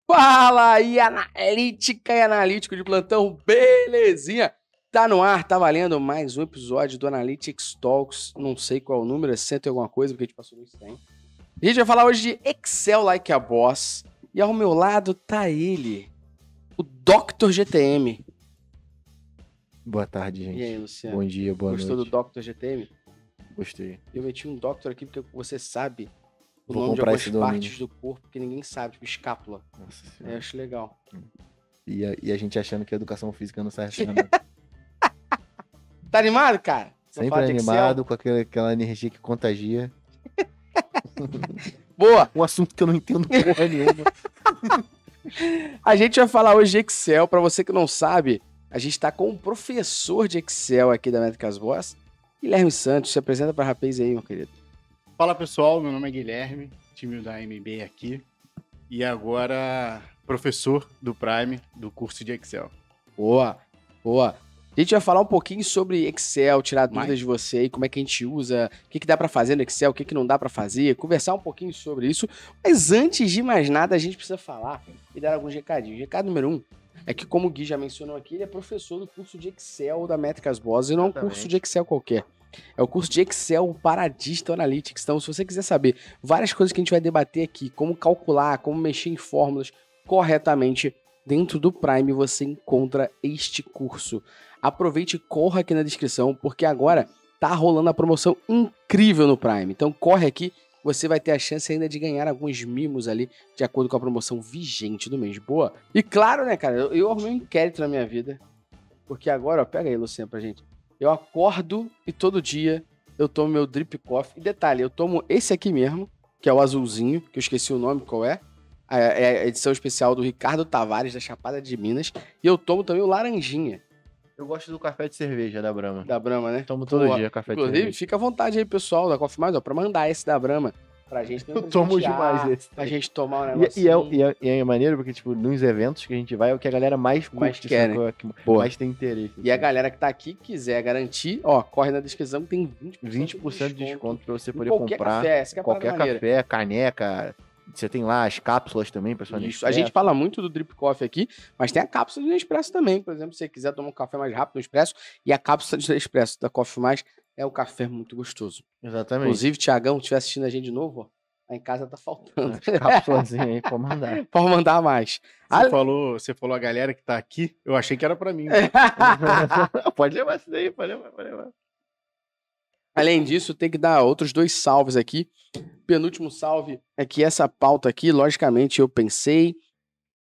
Fala aí, analítica e analítico de plantão, belezinha? Tá no ar, tá valendo mais um episódio do Analytics Talks, não sei qual é o número, é 100 e alguma coisa, porque a gente passou muito tempo. A gente vai falar hoje de Excel Like a Boss, e ao meu lado tá ele, o Dr. GTM. Boa tarde, gente. E aí, Luciano? Bom dia, boa Gostou noite. do Dr. GTM? Gostei. Eu meti um Dr. aqui porque você sabe o Vou nome de comprar algumas esse domínio. partes do corpo que ninguém sabe, tipo escápula. Nossa Eu senhora. acho legal. E a gente achando que a educação física não serve pra nada. Tá animado, cara? Vamos Sempre falar de Excel? animado, com aquela energia que contagia. Boa! Um assunto que eu não entendo porra nenhuma. A gente vai falar hoje de Excel. Pra você que não sabe, a gente tá com um professor de Excel aqui da Métricas Boss, Guilherme Santos. Se apresenta pra rapaz aí, meu querido. Fala pessoal, meu nome é Guilherme, time da MB aqui, e agora professor do Prime do curso de Excel. Boa, boa. A gente vai falar um pouquinho sobre Excel, tirar dúvidas Mais? de você aí, como é que a gente usa, o que dá pra fazer no Excel, o que não dá pra fazer, conversar um pouquinho sobre isso. Mas antes de mais nada, a gente precisa falar e dar alguns recadinhos. Recado número 1 é que, como o Gui já mencionou aqui, ele é professor do curso de Excel da Métricas Boss e não é um Exatamente. curso de Excel qualquer. É o curso de Excel para Digital Analytics. Então, se você quiser saber várias coisas que a gente vai debater aqui, como calcular, como mexer em fórmulas corretamente, dentro do Prime você encontra este curso. Aproveite e corra aqui na descrição, porque agora tá rolando a promoção incrível no Prime. Então corre aqui, você vai ter a chance ainda de ganhar alguns mimos ali, de acordo com a promoção vigente do mês. Boa? E claro, né, cara, eu arrumei um inquérito na minha vida, porque agora, ó, pega aí, Luciano, pra gente. Eu acordo e todo dia eu tomo meu Drip Coffee. E detalhe, eu tomo esse aqui mesmo, que é o azulzinho, que eu esqueci o nome, qual é. É a edição especial do Ricardo Tavares, da Chapada de Minas. E eu tomo também o laranjinha, Eu gosto do café de cerveja da Brahma. da Brahma, né? Tomo todo Boa. dia café de Inclusive, cerveja. fica à vontade aí, pessoal, da Coffee Mais, ó, pra mandar esse da Brahma pra gente. Eu tomo demais esse. Pra gente tomar um E negocinho. é maneiro porque, tipo, nos eventos que a gente vai, é o que a galera mais Mais curte, quer, sacou? Que Boa. mais tem interesse. E a assim. galera que tá aqui quiser garantir, ó, corre na descrição que tem 20% de desconto pra você em poder qualquer comprar. café, essa que é a parada Qualquer maneira. café, caneca. Você tem lá as cápsulas também, pessoal. Isso. A gente fala muito do Drip Coffee aqui, mas tem a cápsula de Nespresso também. Por exemplo, se você quiser tomar um café mais rápido no Expresso, e a cápsula de Nespresso da Coffee Mais é um café muito gostoso. Exatamente. Inclusive, Thiagão, se estiver assistindo a gente de novo, ó, lá em casa tá faltando. As cápsulas aí pra mandar. Pode mandar mais. Você falou a galera que tá aqui, eu achei que era pra mim. Pode levar isso daí, pode levar. Além disso, tem que dar outros 2 salves aqui. Penúltimo salve é que essa pauta aqui, logicamente, eu pensei,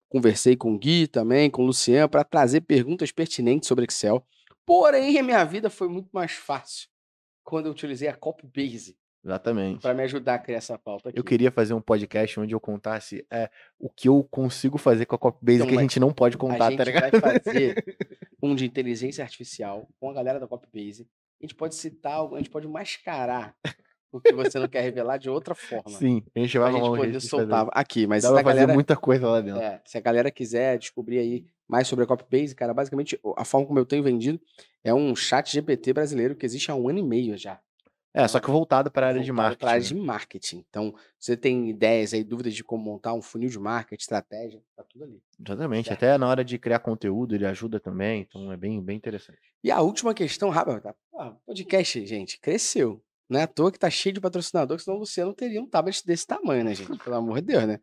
conversei com o Gui também, com o Luciano, para trazer perguntas pertinentes sobre Excel. Porém, a minha vida foi muito mais fácil quando eu utilizei a Copybase Exatamente. para me ajudar a criar essa pauta aqui. Eu queria fazer um podcast onde eu contasse o que eu consigo fazer com a Copybase Então, que a mas gente não pode contar, a gente tá ligado? vai fazer um de inteligência artificial com a galera da Copybase. A gente pode citar, a gente pode mascarar o que você não quer revelar de outra forma. Sim, a gente Pra vai gente arrumar um poder jeito de soltar fazer. aqui. Mas Dá se pra a fazer galera, muita coisa lá dentro. se a galera quiser descobrir aí mais sobre a Copybase, cara, basicamente a forma como eu tenho vendido é um chat GPT brasileiro que existe há 1 ano e meio já. Só que voltado para a área de Voltado marketing. pra área né? de marketing. Então, você tem ideias aí, dúvidas de como montar um funil de marketing, estratégia, tá tudo ali. Exatamente. Certo. Até na hora de criar conteúdo, ele ajuda também. Então é bem interessante. E a última questão, rápida, tá? Podcast, gente, cresceu. Não é à toa que tá cheio de patrocinador, que senão o Luciano teria um tablet desse tamanho, né, gente? Pelo amor de Deus, né?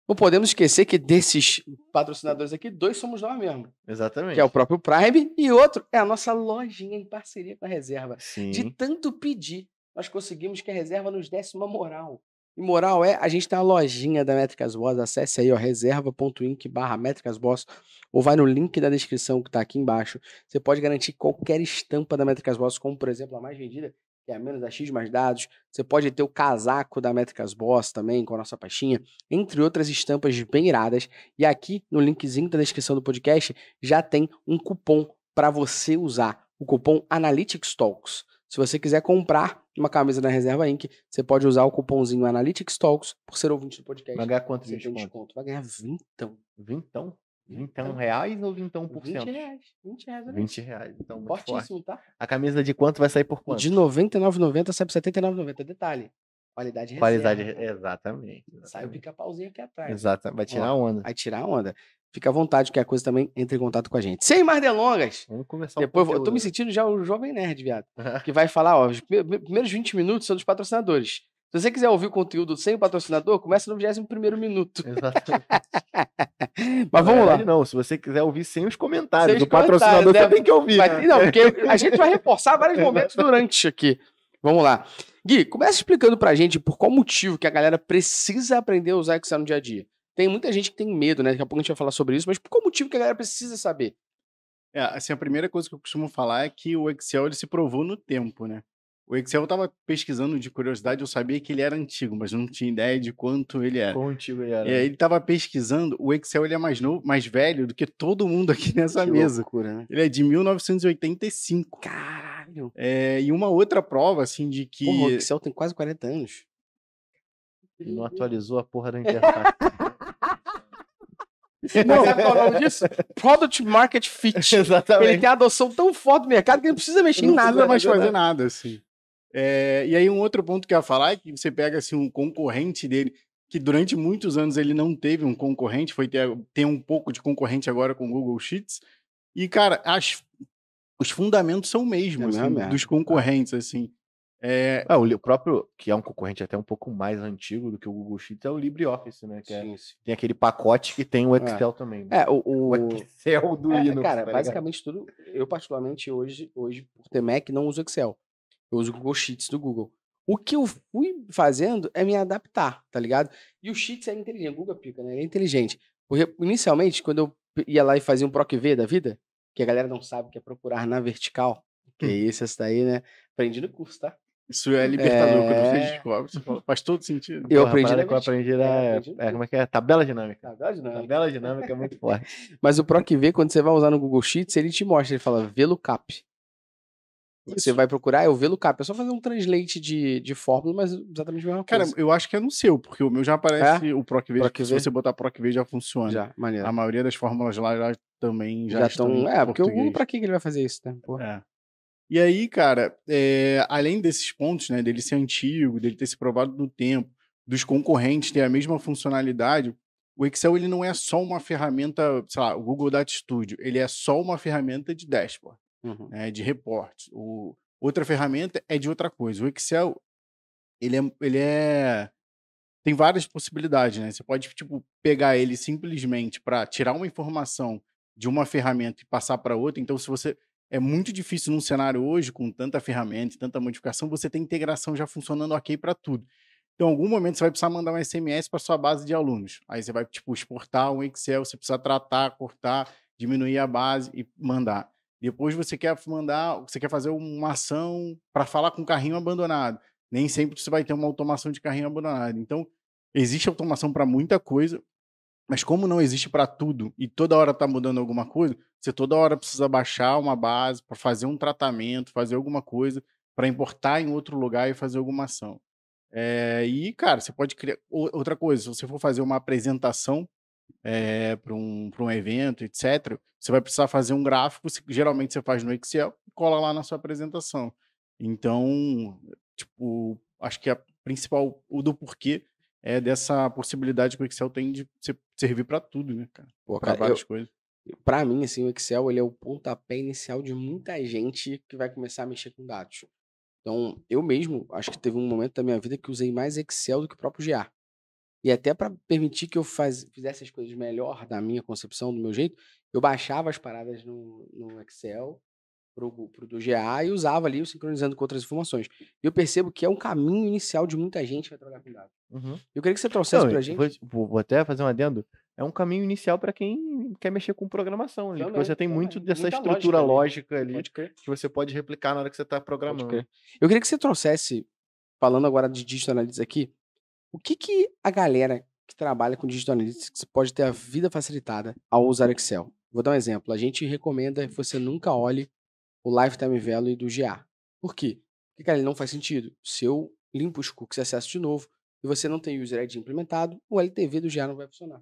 Não podemos esquecer que desses patrocinadores aqui, 2 somos nós mesmo. Exatamente. Que é o próprio Prime e outro é a nossa lojinha em parceria com a Reserva. Sim. De tanto pedir, nós conseguimos que a Reserva nos desse uma moral. E moral a gente tem a lojinha da Métricas Boss, acesse aí, ó, reserva.inc/métricasboss, ou vai no link da descrição que tá aqui embaixo. Você pode garantir qualquer estampa da Métricas Boss, como por exemplo a mais vendida, que é a menos da X mais dados. Você pode ter o casaco da Métricas Boss também, com a nossa pastinha, entre outras estampas bem iradas. E aqui no linkzinho da descrição do podcast já tem um cupom para você usar, o cupom Analytics Talks. Se você quiser comprar uma camisa da Reserva Inc., você pode usar o cupomzinho Analytics Talks por ser ouvinte do podcast. Vai ganhar quanto Você de tem desconto? desconto. Vai ganhar vintão. Vintão? Vintão reais ou vintão por R$20. cento? R$20. olha 20 isso. reais. Então, muito forte. Fortíssimo, tá? A camisa de quanto vai sair por quanto? De R$99,90 sai por R$79,90. Detalhe. Qualidade Qualidade, reserva. exatamente. Sai o pica-pauzinho aqui atrás. Exatamente. Vai tirar Ó, onda. Vai tirar onda. Fica à vontade, que a coisa também entre em contato com a gente. Sem mais delongas. Vamos começar Depois eu tô me sentindo já o Jovem Nerd, viado. Que vai falar, ó, os primeiros 20 minutos são dos patrocinadores. Se você quiser ouvir o conteúdo sem o patrocinador, começa no 21º minuto. Exatamente. Mas vamos lá. Não, se você quiser ouvir sem os comentários Sem os do patrocinador, comentários, você tem que ouvir. Vai, não, porque a gente vai reforçar vários momentos durante aqui. Vamos lá. Gui, começa explicando pra gente por qual motivo que a galera precisa aprender a usar Excel no dia a dia. Tem muita gente que tem medo, né? Daqui a pouco a gente vai falar sobre isso, mas por qual motivo que a galera precisa saber? Assim, a primeira coisa que eu costumo falar é que o Excel ele se provou no tempo, né? O Excel eu tava pesquisando de curiosidade, eu sabia que ele era antigo, mas não tinha ideia de quanto ele era. Quão antigo ele era. E aí ele tava pesquisando, o Excel ele é mais novo, mais velho do que todo mundo aqui nessa Que mesa. loucura, né? Ele é de 1985. Caralho. E uma outra prova, assim, de que... Porra, o Excel tem quase 40 anos. E não atualizou a porra da interface. Não, sabe qual é o nome disso? Product Market Fit. Exatamente. Ele tem a adoção tão forte do mercado que ele não precisa mexer em não nada. precisa mais né? fazer nada, assim. E aí um outro ponto que eu ia falar é que você pega, assim, um concorrente dele, que durante muitos anos ele não teve um concorrente, foi ter um pouco de concorrente agora com o Google Sheets. E, cara, os fundamentos são o mesmo, É assim, mesmo, dos concorrentes, assim. O próprio, que é um concorrente até um pouco mais antigo do que o Google Sheets, é o LibreOffice, né? Que Sim, sim. tem aquele pacote que tem o Excel também. Né? O Excel do Linux. cara, tá ligado? basicamente tudo. Eu, particularmente, hoje, por ter Mac, não uso Excel. Eu uso o Google Sheets do Google. O que eu fui fazendo é me adaptar, tá ligado? E o Sheets é inteligente. O Google pica, né? Ele é inteligente. Porque, inicialmente, quando eu ia lá e fazia um PROC-V da vida, que a galera não sabe que é procurar na vertical, que é isso, essa daí, né? Aprendi no curso, tá? Isso é libertador, quando você descobre, você fala, faz todo sentido. Eu Porra, a aprendi parada na que eu aprendi vertical. como é que é? Tabela dinâmica. Tabela dinâmica. Tabela dinâmica é muito forte. Mas o PROC-V, quando você vai usar no Google Sheets, ele te mostra, ele fala VLOOKUP. Você vai procurar, é o VLOOKUP. É só fazer um translate de fórmula, mas exatamente a mesma Cara, coisa. eu acho que é no seu, porque o meu já aparece o PROC-V. PROC-V? Se você botar PROC-V já funciona. Já, maneiro. A maioria das fórmulas lá já também já estão. estão em Porque o Google, português. pra que ele vai fazer isso, né? Porra. E aí, cara, além desses pontos, né, dele ser antigo, dele ter se provado no tempo, dos concorrentes ter a mesma funcionalidade, o Excel ele não é só uma ferramenta, sei lá, o Google Data Studio, ele é só uma ferramenta de dashboard, Uhum. né, de reportes. Outra ferramenta é de outra coisa. O Excel, ele tem várias possibilidades, né? Você pode, tipo, pegar ele simplesmente para tirar uma informação de uma ferramenta e passar para outra. Então, se você... É muito difícil num cenário hoje, com tanta ferramenta e tanta modificação, você tem integração já funcionando ok para tudo. Então, em algum momento, você vai precisar mandar um SMS para sua base de alunos. Aí você vai, tipo, exportar um Excel, você precisa tratar, cortar, diminuir a base e mandar. Depois você quer fazer uma ação para falar com o carrinho abandonado. Nem sempre você vai ter uma automação de carrinho abandonado. Então, existe automação para muita coisa, mas como não existe para tudo e toda hora está mudando alguma coisa, você toda hora precisa baixar uma base para fazer um tratamento, fazer alguma coisa, para importar em outro lugar e fazer alguma ação. E, cara, você pode criar... Outra coisa, se você for fazer uma apresentação para um evento, etc., você vai precisar fazer um gráfico, geralmente você faz no Excel e cola lá na sua apresentação. Então, tipo, acho que a principal, o do porquê é dessa possibilidade que o Excel tem de servir para tudo, né, cara? Pô, Para cara, várias coisas. Pra mim, assim, o Excel ele é o pontapé inicial de muita gente que vai começar a mexer com dados. Então, eu mesmo, acho que teve um momento da minha vida que usei mais Excel do que o próprio GA. E até para permitir que eu fizesse as coisas melhor da minha concepção, do meu jeito, eu baixava as paradas no Excel pro do GA e usava ali, sincronizando com outras informações. E eu percebo que é um caminho inicial de muita gente que vai trabalhar com dados. Uhum. Eu queria que você trouxesse Não, pra gente. vou até fazer um adendo. É um caminho inicial para quem quer mexer com programação ali, porque você tem muito dessa Muita estrutura lógica lógica ali Pode crer. que você pode replicar na hora que você está Pode programando. crer. Eu queria que você trouxesse, falando agora de Digital Analytics aqui, o que a galera que trabalha com Digital Analytics pode ter a vida facilitada ao usar Excel. Vou dar um exemplo. A gente recomenda que você nunca olhe o Lifetime Value do GA. Por quê? Porque, cara, ele não faz sentido. Se eu limpo os cookies e acesso de novo e você não tem User ID implementado, o LTV do GA não vai funcionar.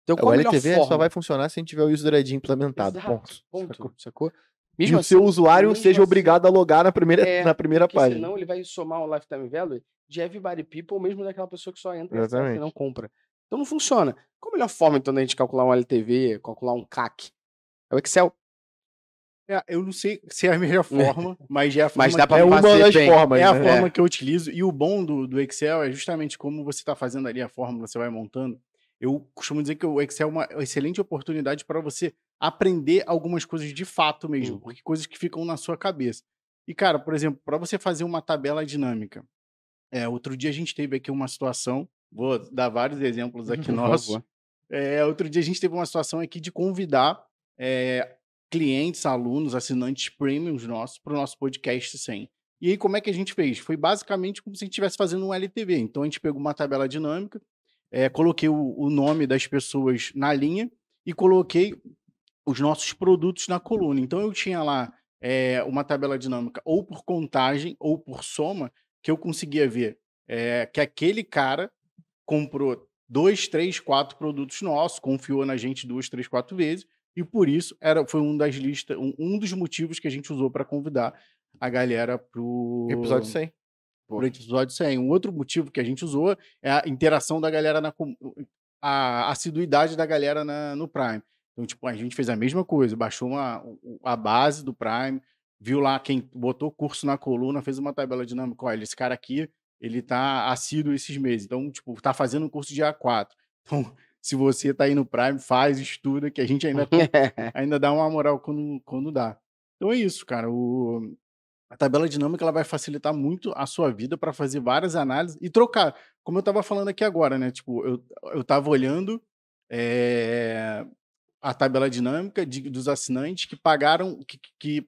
Então, O qual a melhor LTV forma? só vai funcionar se a gente tiver o User ID implementado. Exato, Ponto. Sacou? E Mesmo o seu assim- usuário mesmo seja assim- obrigado a logar na primeira Porque página. senão ele vai somar o lifetime value de everybody people, mesmo daquela pessoa que só entra e acessa e Exatamente. não compra. Então não funciona. Qual a melhor forma, então, da gente calcular um LTV, calcular um CAC? É o Excel. Eu não sei se é a melhor forma, mas é a forma Mas dá que pra É uma fazer das bem. formas, é a né? forma que eu utilizo. E o bom do Excel é justamente como você está fazendo ali a fórmula, você vai montando. Eu costumo dizer que o Excel é uma excelente oportunidade para você aprender algumas coisas de fato mesmo, Uhum. porque coisas que ficam na sua cabeça. E, cara, por exemplo, para você fazer uma tabela dinâmica, outro dia a gente teve aqui uma situação, vou dar vários exemplos aqui Por nossos. favor. Outro dia a gente teve uma situação aqui de convidar clientes, alunos, assinantes premiums nossos para o nosso podcast 100. E aí, como é que a gente fez? Foi basicamente como se a gente estivesse fazendo um LTV. Então, a gente pegou uma tabela dinâmica, coloquei o nome das pessoas na linha e coloquei os nossos produtos na coluna. Então, eu tinha lá uma tabela dinâmica ou por contagem ou por soma, que eu conseguia ver que aquele cara comprou 2, 3, 4 produtos nossos, confiou na gente 2, 3, 4 vezes, e por isso foi um dos motivos que a gente usou para convidar a galera Episódio 100. pro episódio 100. Um outro motivo que a gente usou é a interação da galera a assiduidade da galera no Prime. Então, tipo, a gente fez a mesma coisa, baixou a base do Prime, viu lá quem botou curso na coluna, fez uma tabela dinâmica, olha, esse cara aqui, ele tá assíduo esses meses. Então, tipo, tá fazendo um curso de A4. Então, se você tá aí no Prime, faz, estuda, que a gente ainda dá uma moral quando dá. Então é isso, cara. A tabela dinâmica ela vai facilitar muito a sua vida para fazer várias análises e trocar. Como eu estava falando aqui agora, né? Tipo, eu estava olhando a tabela dinâmica dos assinantes que pagaram, que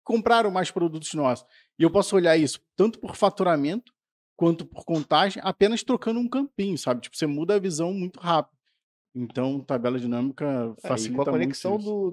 compraram mais produtos nossos. E eu posso olhar isso tanto por faturamento quanto por contagem, apenas trocando um campinho, sabe? Tipo, você muda a visão muito rápido. Então, tabela dinâmica E com facilita a muito conexão isso.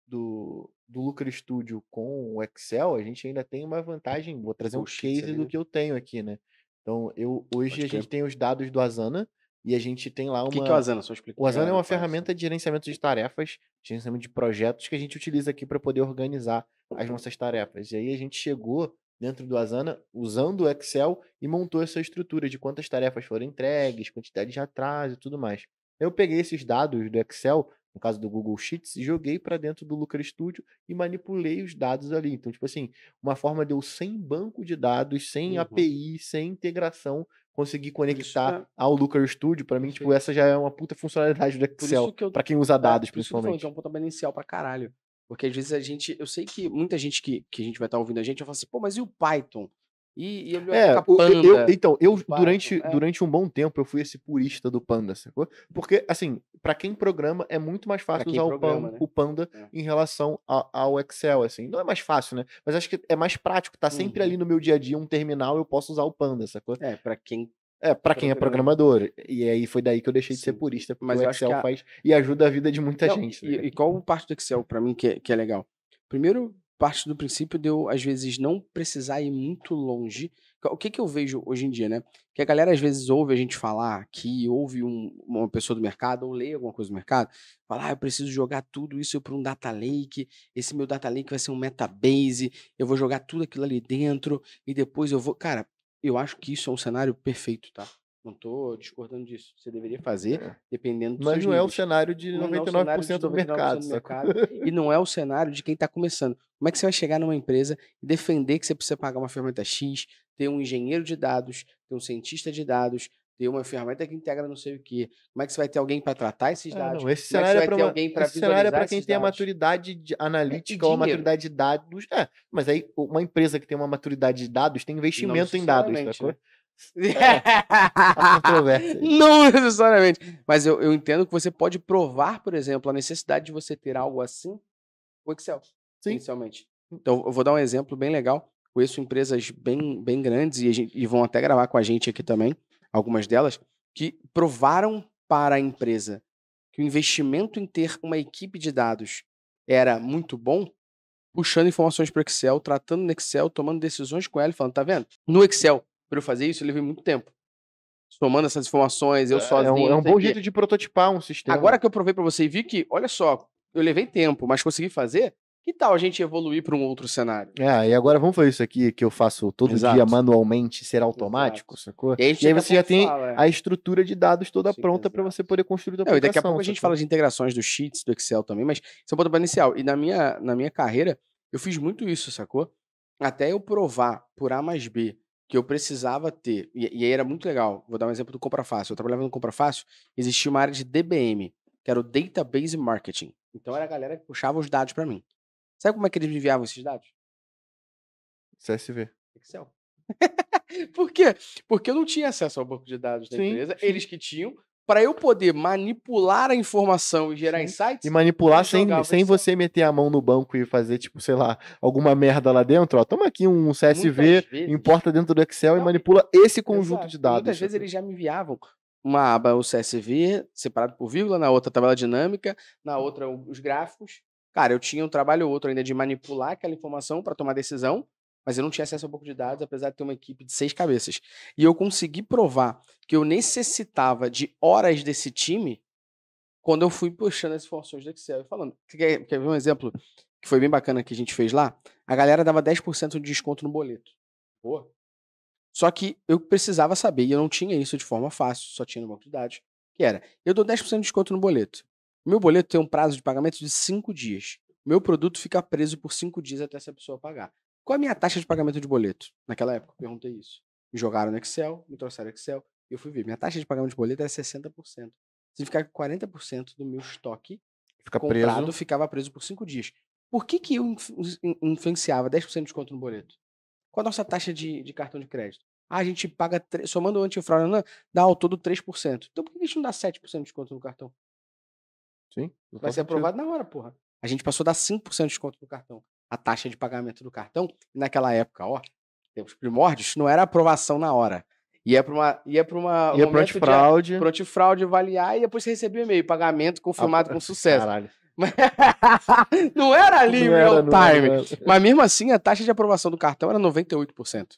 do Looker Studio com o Excel, a gente ainda tem uma vantagem. Vou trazer um O Sheets case ali, do né? que eu tenho aqui, né? Então, hoje Pode a gente crer. tem os dados do Asana e a gente tem lá O que é o Asana? Só explica. O Asana é pra uma galera, ferramenta de gerenciamento de tarefas, gerenciamento de projetos que a gente utiliza aqui para poder organizar as nossas tarefas. E aí a gente chegou dentro do Asana usando o Excel e montou essa estrutura de quantas tarefas foram entregues, quantidade de atraso e tudo mais. Eu peguei esses dados do Excel, no caso do Google Sheets, e joguei para dentro do Looker Studio e manipulei os dados ali. Então, tipo assim, uma forma de eu, sem banco de dados, sem Uhum. API, sem integração, conseguir isso conectar que ao Looker Studio. Para mim, tipo, Perfeito. essa já é uma puta funcionalidade do Por Excel, isso que eu para quem usa dados, por isso que eu tô falando principalmente. que é um pontapé inicial pra caralho. Porque às vezes eu sei que muita gente que a gente vai estar ouvindo a gente vai falar assim, pô, mas e o Python? E ele vai tocar Panda? Então, o Python, durante um bom tempo, eu fui esse purista do Panda, sacou? Porque, assim, para quem programa, é muito mais fácil Pra quem usar programa, né? o Panda É. em relação ao Excel, assim. Não é mais fácil, né? Mas acho que é mais prático. Tá sempre Uhum. ali no meu dia a dia um terminal, eu posso usar o Panda, sacou? Pra quem Pra quem é programa. programador. E aí foi daí que eu deixei de ser Sim. purista, porque Mas o eu acho que Excel faz e ajuda a vida de muita Não, gente. né? e qual parte do Excel pra mim que é legal? Primeiro, parte do princípio de eu, às vezes, não precisar ir muito longe. O que eu vejo hoje em dia, né? Que a galera, às vezes, ouve a gente falar aqui, ouve uma pessoa do mercado, ou lê alguma coisa do mercado, fala, eu preciso jogar tudo isso para um data lake, esse meu data lake vai ser um metabase, eu vou jogar tudo aquilo ali dentro, e depois eu vou... Cara, eu acho que isso é um cenário perfeito, tá? Não tô discordando disso. Você deveria fazer, dependendo dos Mas seus não é o níveis. cenário de Mas não é o cenário 99% de do 99% mercado, do sacou? mercado e não é o cenário de quem está começando. Como é que você vai chegar numa empresa e defender que você precisa pagar uma ferramenta X, ter um engenheiro de dados, ter um cientista de dados, ter uma ferramenta que integra não sei o quê? Como é que você vai ter alguém para tratar esses dados? Não, esse Como é que você cenário vai ter alguém para esse cenário é visualizar para quem esses tem a dados? maturidade analítica ou a dinheiro. maturidade de dados. Mas aí uma empresa que tem uma maturidade de dados tem Não investimento em dados, necessariamente, sacou? né? Há controvérsia aí. Não necessariamente. Mas eu entendo que você pode provar, por exemplo, a necessidade de você ter algo assim o Excel, Sim. inicialmente. Então, eu vou dar um exemplo bem legal. Conheço empresas bem grandes e vão até gravar com a gente aqui também, algumas delas, que provaram para a empresa que o investimento em ter uma equipe de dados era muito bom, puxando informações para o Excel, tratando no Excel, tomando decisões com ela e falando, tá vendo? No Excel, para eu fazer isso, eu levei muito tempo. Somando essas informações, eu sozinho, É não um sei bom o quê. jeito de prototipar um sistema. Agora que eu provei para você e vi que, olha só, eu levei tempo, mas consegui fazer, Que tal a gente evoluir para um outro cenário? E agora vamos fazer isso aqui que eu faço todo Exato. dia manualmente, ser automático, sacou? E aí, E aí você já tem fala, a estrutura de dados toda Sim, pronta para exato. você poder construir a Não, e daqui a aplicação. pouco a gente sacou? fala de integrações do Sheets, do Excel também, mas isso é um pontapé inicial. E na minha carreira, eu fiz muito isso, sacou? Até eu provar por A mais B que eu precisava ter, e aí era muito legal. Vou dar um exemplo do Compra Fácil. Eu trabalhava no Compra Fácil, existia uma área de DBM, que era o Database Marketing. Então era a galera que puxava os dados para mim. Sabe como é que eles me enviavam esses dados? CSV. Excel. Por quê? Porque eu não tinha acesso ao banco de dados da Sim, empresa, sim. eles que tinham, para eu poder manipular a informação e gerar Sim. insights. E manipular eu sem jogava Excel. você meter a mão no banco e fazer, tipo, sei lá, alguma merda lá dentro. Ó, toma aqui um CSV, Muitas vezes- importa dentro do Excel e Não, manipula esse conjunto Exato. de E dados. muitas vezes sacou? eles já me enviavam uma aba, o CSV, separado por vírgula, na outra tabela dinâmica, na outra os gráficos. Cara, eu tinha um trabalho ou outro ainda de manipular aquela informação para tomar decisão, mas eu não tinha acesso ao banco de dados, apesar de ter uma equipe de 6 cabeças. E eu consegui provar que eu necessitava de horas desse time quando eu fui puxando as informações do Excel e falando. Quer ver um exemplo que foi bem bacana que a gente fez lá? A galera dava 10% de desconto no boleto. Boa. Só que eu precisava saber, e eu não tinha isso de forma fácil, só tinha no banco de dados, que era, eu dou 10% de desconto no boleto. Meu boleto tem um prazo de pagamento de 5 dias. Meu produto fica preso por 5 dias até essa pessoa pagar. Qual é a minha taxa de pagamento de boleto? Naquela época, eu perguntei isso. Me jogaram no Excel, me trouxeram Excel, e eu fui ver. Minha taxa de pagamento de boleto era 60%. Significa que 40% do meu estoque Fica comprado preso. ficava preso por 5 dias. Por que eu influenciava 10% de desconto no boleto? Qual a nossa taxa de cartão de crédito? Ah, a gente paga, somando o antifraude, dá ao todo 3%. Então por que a gente não dá 7% de desconto no cartão? Sim. Vai ser aprovado na hora, porra. A gente passou a dar 5% de desconto no cartão. A taxa de pagamento do cartão, naquela época, ó, tempos primórdios, não era aprovação na hora. Ia para uma Ia pro momento antifraude. pro antifraude avaliar e depois você recebia e-mail, pagamento confirmado com sucesso. Caralho. Não era ali em Não era, real não era, time. não era. Mas mesmo assim, a taxa de aprovação do cartão era 98%.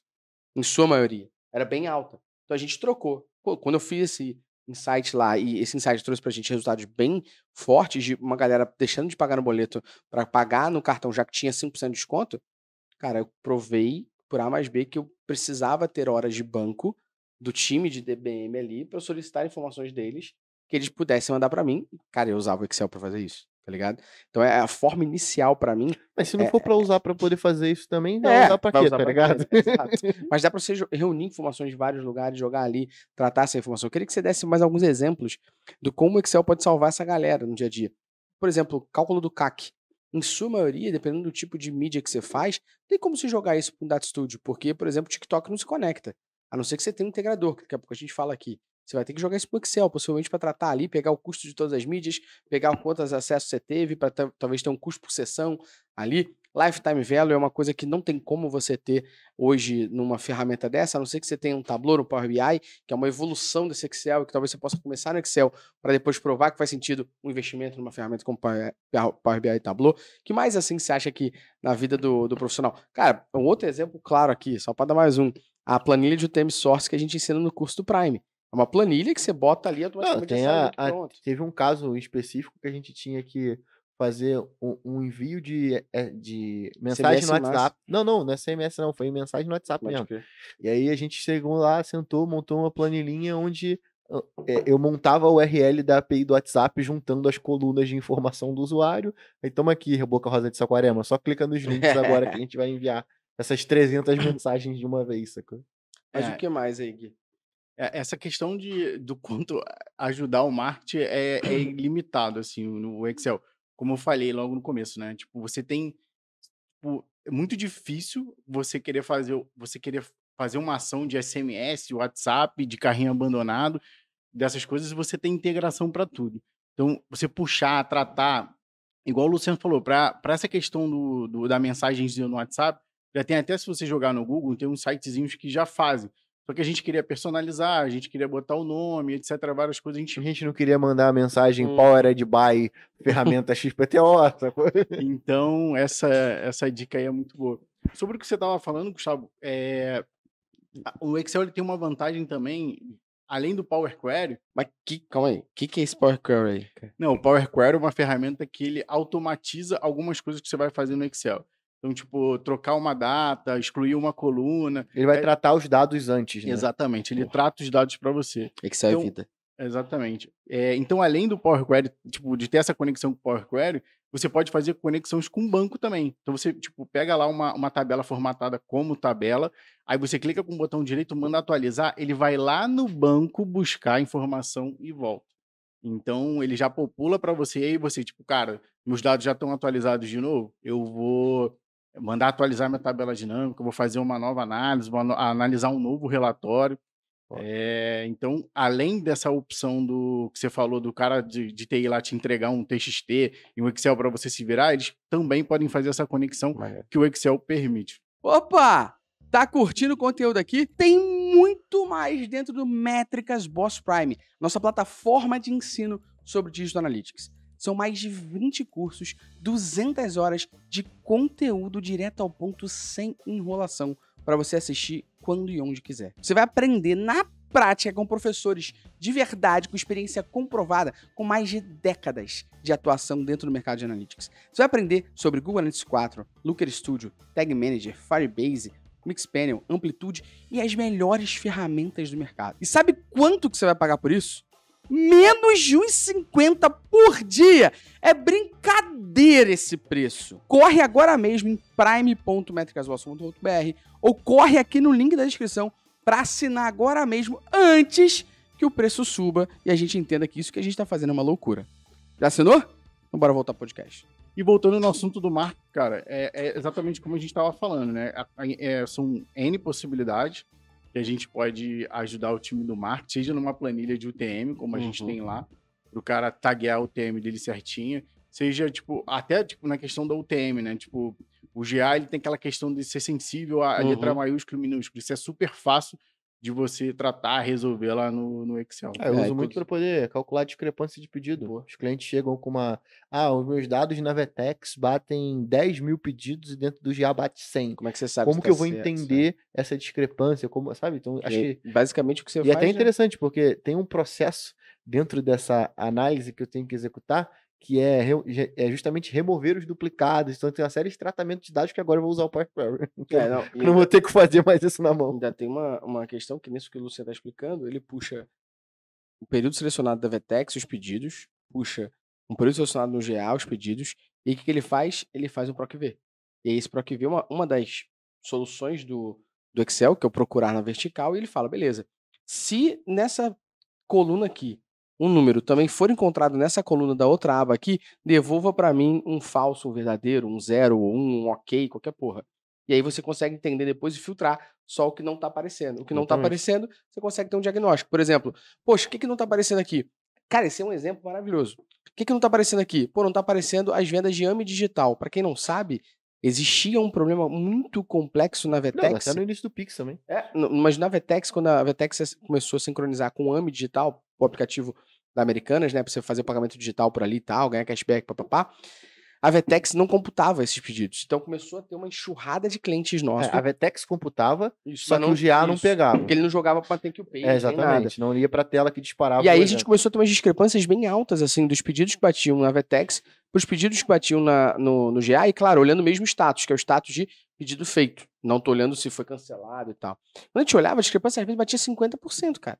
Em sua maioria. Era bem alta. Então a gente trocou. Pô, quando eu fiz esse insight lá, e esse insight trouxe pra gente resultados bem fortes, de uma galera deixando de pagar no boleto para pagar no cartão, já que tinha 5% de desconto, cara, eu provei por A mais B que eu precisava ter horas de banco do time de DBM ali para eu solicitar informações deles que eles pudessem mandar para mim. Cara, eu usava o Excel para fazer isso, tá ligado? Então é a forma inicial para mim. Mas se não for pra usar pra poder fazer isso também, vai É, usar pra vai quê, usar tá pra ligado? quê? Exato. Mas dá pra você reunir informações de vários lugares, jogar ali, tratar essa informação. Eu queria que você desse mais alguns exemplos do como o Excel pode salvar essa galera no dia a dia. Por exemplo, cálculo do CAC. Em sua maioria, dependendo do tipo de mídia que você faz, tem como se jogar isso para um Data Studio, porque, por exemplo, o TikTok não se conecta. A não ser que você tenha um integrador, que daqui a pouco a gente fala aqui. Você vai ter que jogar isso pro Excel, possivelmente para tratar ali, pegar o custo de todas as mídias, pegar quantos acessos você teve, para talvez ter um custo por sessão ali. Lifetime Value é uma coisa que não tem como você ter hoje numa ferramenta dessa, a não ser que você tenha um Tableau no Power BI, que é uma evolução desse Excel, e que talvez você possa começar no Excel para depois provar que faz sentido um investimento numa ferramenta como Power BI e Tableau. Que mais assim você acha que na vida do profissional? Cara, um outro exemplo claro aqui, só para dar mais um, a planilha de UTM Source que a gente ensina no curso do Prime. É uma planilha que você bota ali Não, automaticamente tem já sai muito pronto. teve um caso específico que a gente tinha que fazer um envio de mensagem CMS no em massa. WhatsApp. Não é SMS não, foi mensagem no WhatsApp Pode mesmo. crer. E aí a gente chegou lá, sentou, montou uma planilhinha onde eu montava a URL da API do WhatsApp juntando as colunas de informação do usuário. Aí toma aqui, Boca Rosa de Saquarema, só clica nos links agora que a gente vai enviar essas 300 mensagens de uma vez, sacou? Mas É. o que mais aí, Gui? Essa questão do quanto ajudar o marketing é ilimitado, assim, no Excel. Como eu falei logo no começo, né? Tipo, você tem... Tipo, é muito difícil você querer fazer uma ação de SMS, WhatsApp, de carrinho abandonado, dessas coisas, você tem integração para tudo. Então, você puxar, tratar, igual o Luciano falou, para essa questão da mensagenzinha no WhatsApp, já tem até, se você jogar no Google, tem uns sitezinhos que já fazem. Só que a gente queria personalizar, a gente queria botar o nome, etc, várias coisas. A gente não queria mandar a mensagem Powered by ferramenta XPTO, sacou? Então, essa dica aí é muito boa. Sobre o que você estava falando, Gustavo, o Excel ele tem uma vantagem também além do Power Query, Mas calma aí. O que é esse Power Query aí, cara? não, o Power Query é uma ferramenta que ele automatiza algumas coisas que você vai fazer no Excel. Então, tipo, trocar uma data, excluir uma coluna. Ele vai tratar os dados antes, né? Exatamente, ele Porra. trata os dados para você. Excel Então, é vida. Exatamente. Então, além do Power Query, tipo, de ter essa conexão com o Power Query, você pode fazer conexões com o banco também. Então, você, tipo, pega lá uma tabela formatada como tabela, aí você clica com o botão direito, manda atualizar, ele vai lá no banco buscar a informação e volta. Então, ele já popula para você, e aí você, tipo, cara, meus dados já estão atualizados de novo, eu vou mandar atualizar minha tabela dinâmica, eu vou fazer uma nova análise, vou analisar um novo relatório. Então, além dessa opção do que você falou do cara de TI lá te entregar um TXT e um Excel para você se virar, eles também podem fazer essa conexão que o Excel permite. Opa! Tá curtindo o conteúdo aqui? Tem muito mais dentro do Métricas Boss Prime, nossa plataforma de ensino sobre Digital Analytics. São mais de 20 cursos, 200 horas de conteúdo direto ao ponto, sem enrolação, para você assistir quando e onde quiser. Você vai aprender na prática com professores de verdade, com experiência comprovada, com mais de décadas de atuação dentro do mercado de Analytics. Você vai aprender sobre Google Analytics 4, Looker Studio, Tag Manager, Firebase, Mixpanel, Amplitude e as melhores ferramentas do mercado. E sabe quanto que você vai pagar por isso? Menos de R$1,50 por dia. É brincadeira esse preço. Corre agora mesmo em prime.metricasboss.com.br ou corre aqui no link da descrição para assinar agora mesmo, antes que o preço suba e a gente entenda que isso que a gente está fazendo é uma loucura. Já assinou? Então bora voltar ao podcast. E voltando no assunto do marketing, cara, é exatamente como a gente estava falando, né? São N possibilidades que a gente pode ajudar o time do marketing, seja numa planilha de UTM, como a gente tem lá, para o cara taguear o UTM dele certinho, seja, tipo, até tipo, na questão da UTM, né? Tipo, o GA, ele tem aquela questão de ser sensível à letra maiúscula e minúscula. Isso é super fácil de você tratar, resolver lá no Excel. Eu uso muito para poder calcular a discrepância de pedido. Os clientes chegam com uma... os meus dados na Vetex batem 10 mil pedidos e dentro do GA bate 100. Como é que você sabe? Como que eu vou entender essa discrepância? Como, sabe? Então, acho que... Basicamente o que você faz... E é até interessante, porque tem um processo dentro dessa análise que eu tenho que executar, que é justamente remover os duplicados. Então tem uma série de tratamentos de dados que agora eu vou usar o Power Query. Não vou ter que fazer mais isso na mão. Ainda tem uma questão que nisso que o Luciano está explicando, ele puxa o período selecionado da Vetex, os pedidos, puxa um período selecionado no GA, os pedidos, e o que ele faz? Ele faz um PROC-V. E aí esse PROC-V é uma das soluções do Excel, que é o procurar na vertical, e ele fala, beleza, se nessa coluna aqui um número também for encontrado nessa coluna da outra aba aqui, devolva para mim um falso, um verdadeiro, um 0, um ok, qualquer porra. E aí você consegue entender depois e filtrar só o que não está aparecendo. O que não está aparecendo, você consegue ter um diagnóstico. Por exemplo, poxa, o que não está aparecendo aqui? Cara, esse é um exemplo maravilhoso. O que não está aparecendo aqui? Pô, não está aparecendo as vendas de AMI digital. Para quem não sabe, existia um problema muito complexo na Vetex. Até no início do Pix também. Mas na Vetex, quando a Vetex começou a sincronizar com o AMI digital, o aplicativo da Americanas, né, para você fazer o pagamento digital por ali e tal, ganhar cashback, papapá, a Vetex não computava esses pedidos. Então começou a ter uma enxurrada de clientes nossos. A Vetex computava, só que o GA não pegava. Porque ele não jogava para thank you page, exatamente, não ia para a tela que disparava. E aí a gente começou a ter umas discrepâncias bem altas, assim, dos pedidos que batiam na Vetex para os pedidos que batiam no GA, e claro, olhando o mesmo status, que é o status de pedido feito. Não tô olhando se foi cancelado e tal. Quando a gente olhava, a discrepância às vezes batia 50%, cara.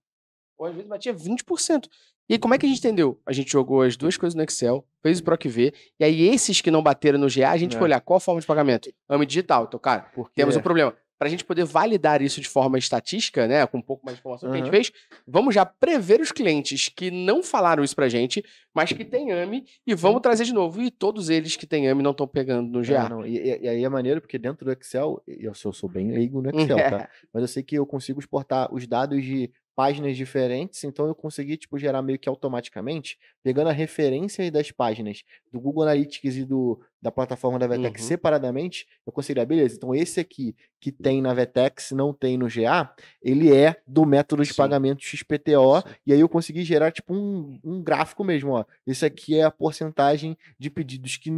Ou às vezes batia 20%. E aí, como é que a gente entendeu? A gente jogou as duas coisas no Excel, fez o PROC-V, e aí esses que não bateram no GA, a gente foi olhar qual a forma de pagamento. AMI digital. Então, cara, temos um problema. Para a gente poder validar isso de forma estatística, né, com um pouco mais de informação que a gente fez, vamos já prever os clientes que não falaram isso pra gente, mas que tem AMI, e vamos trazer de novo. E todos eles que têm AMI não estão pegando no GA. E aí é maneiro, porque dentro do Excel, eu sou bem leigo no Excel, tá? Mas eu sei que eu consigo exportar os dados de páginas diferentes, então eu consegui, tipo, gerar meio que automaticamente, pegando a referência das páginas do Google Analytics e da plataforma da Vetex separadamente, eu conseguiria, beleza, então esse aqui que tem na Vetex, não tem no GA, ele é do método de pagamento XPTO, e aí eu consegui gerar, tipo, um gráfico mesmo, ó. Esse aqui é a porcentagem de pedidos que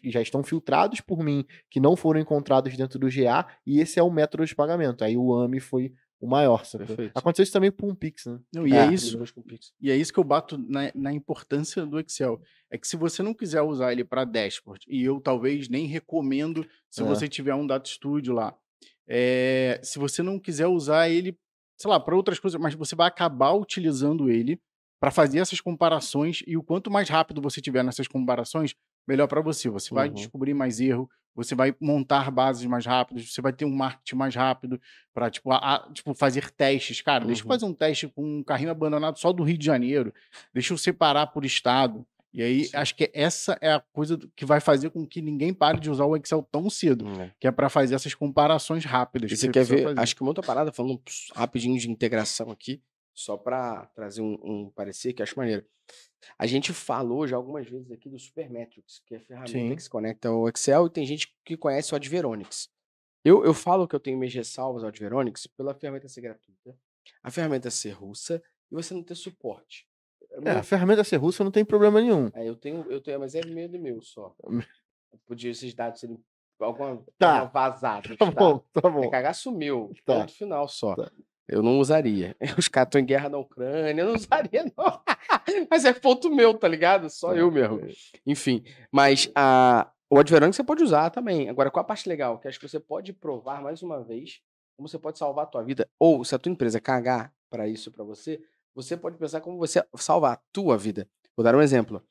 já estão filtrados por mim, que não foram encontrados dentro do GA, e esse é o método de pagamento. Aí o AMI foi o maior, sabe? Perfeito. Aconteceu isso também com o Pix, né? Não, e é isso que eu bato na importância do Excel. É que se você não quiser usar ele para dashboard, e eu talvez nem recomendo se você tiver um Data Studio lá, se você não quiser usar ele, sei lá, para outras coisas, mas você vai acabar utilizando ele para fazer essas comparações, e o quanto mais rápido você tiver nessas comparações, melhor para você. Você vai descobrir mais erro, você vai montar bases mais rápidas, você vai ter um marketing mais rápido para tipo, fazer testes. Cara, deixa eu fazer um teste com um carrinho abandonado só do Rio de Janeiro, deixa eu separar por estado. E aí, acho que essa é a coisa que vai fazer com que ninguém pare de usar o Excel tão cedo, que é para fazer essas comparações rápidas. E você quer ver, acho que uma outra parada, falando rapidinho de integração aqui, só para trazer um parecer que eu acho maneiro. A gente falou já algumas vezes aqui do Supermetrics, que é a ferramenta que se conecta ao Excel, e tem gente que conhece o Adveronix. Eu falo que eu tenho minhas ressalvas ao Adveronix pela ferramenta ser gratuita, a ferramenta ser russa e você não ter suporte. A ferramenta ser russa não tem problema nenhum. Eu tenho, mas é medo meu só. Podia esses dados serem alguma vazados. Tá bom. Cagar sumiu. Tá. Ponto final só. Eu não usaria. Os caras estão em guerra na Ucrânia, eu não usaria, não. Mas é ponto meu, tá ligado? Só eu mesmo. Enfim, mas o Adveronix você pode usar também. Agora, qual a parte legal? Que acho que você pode provar mais uma vez como você pode salvar a tua vida. Ou, se a tua empresa cagar para isso para você, você pode pensar como você salvar a tua vida. Vou dar um exemplo.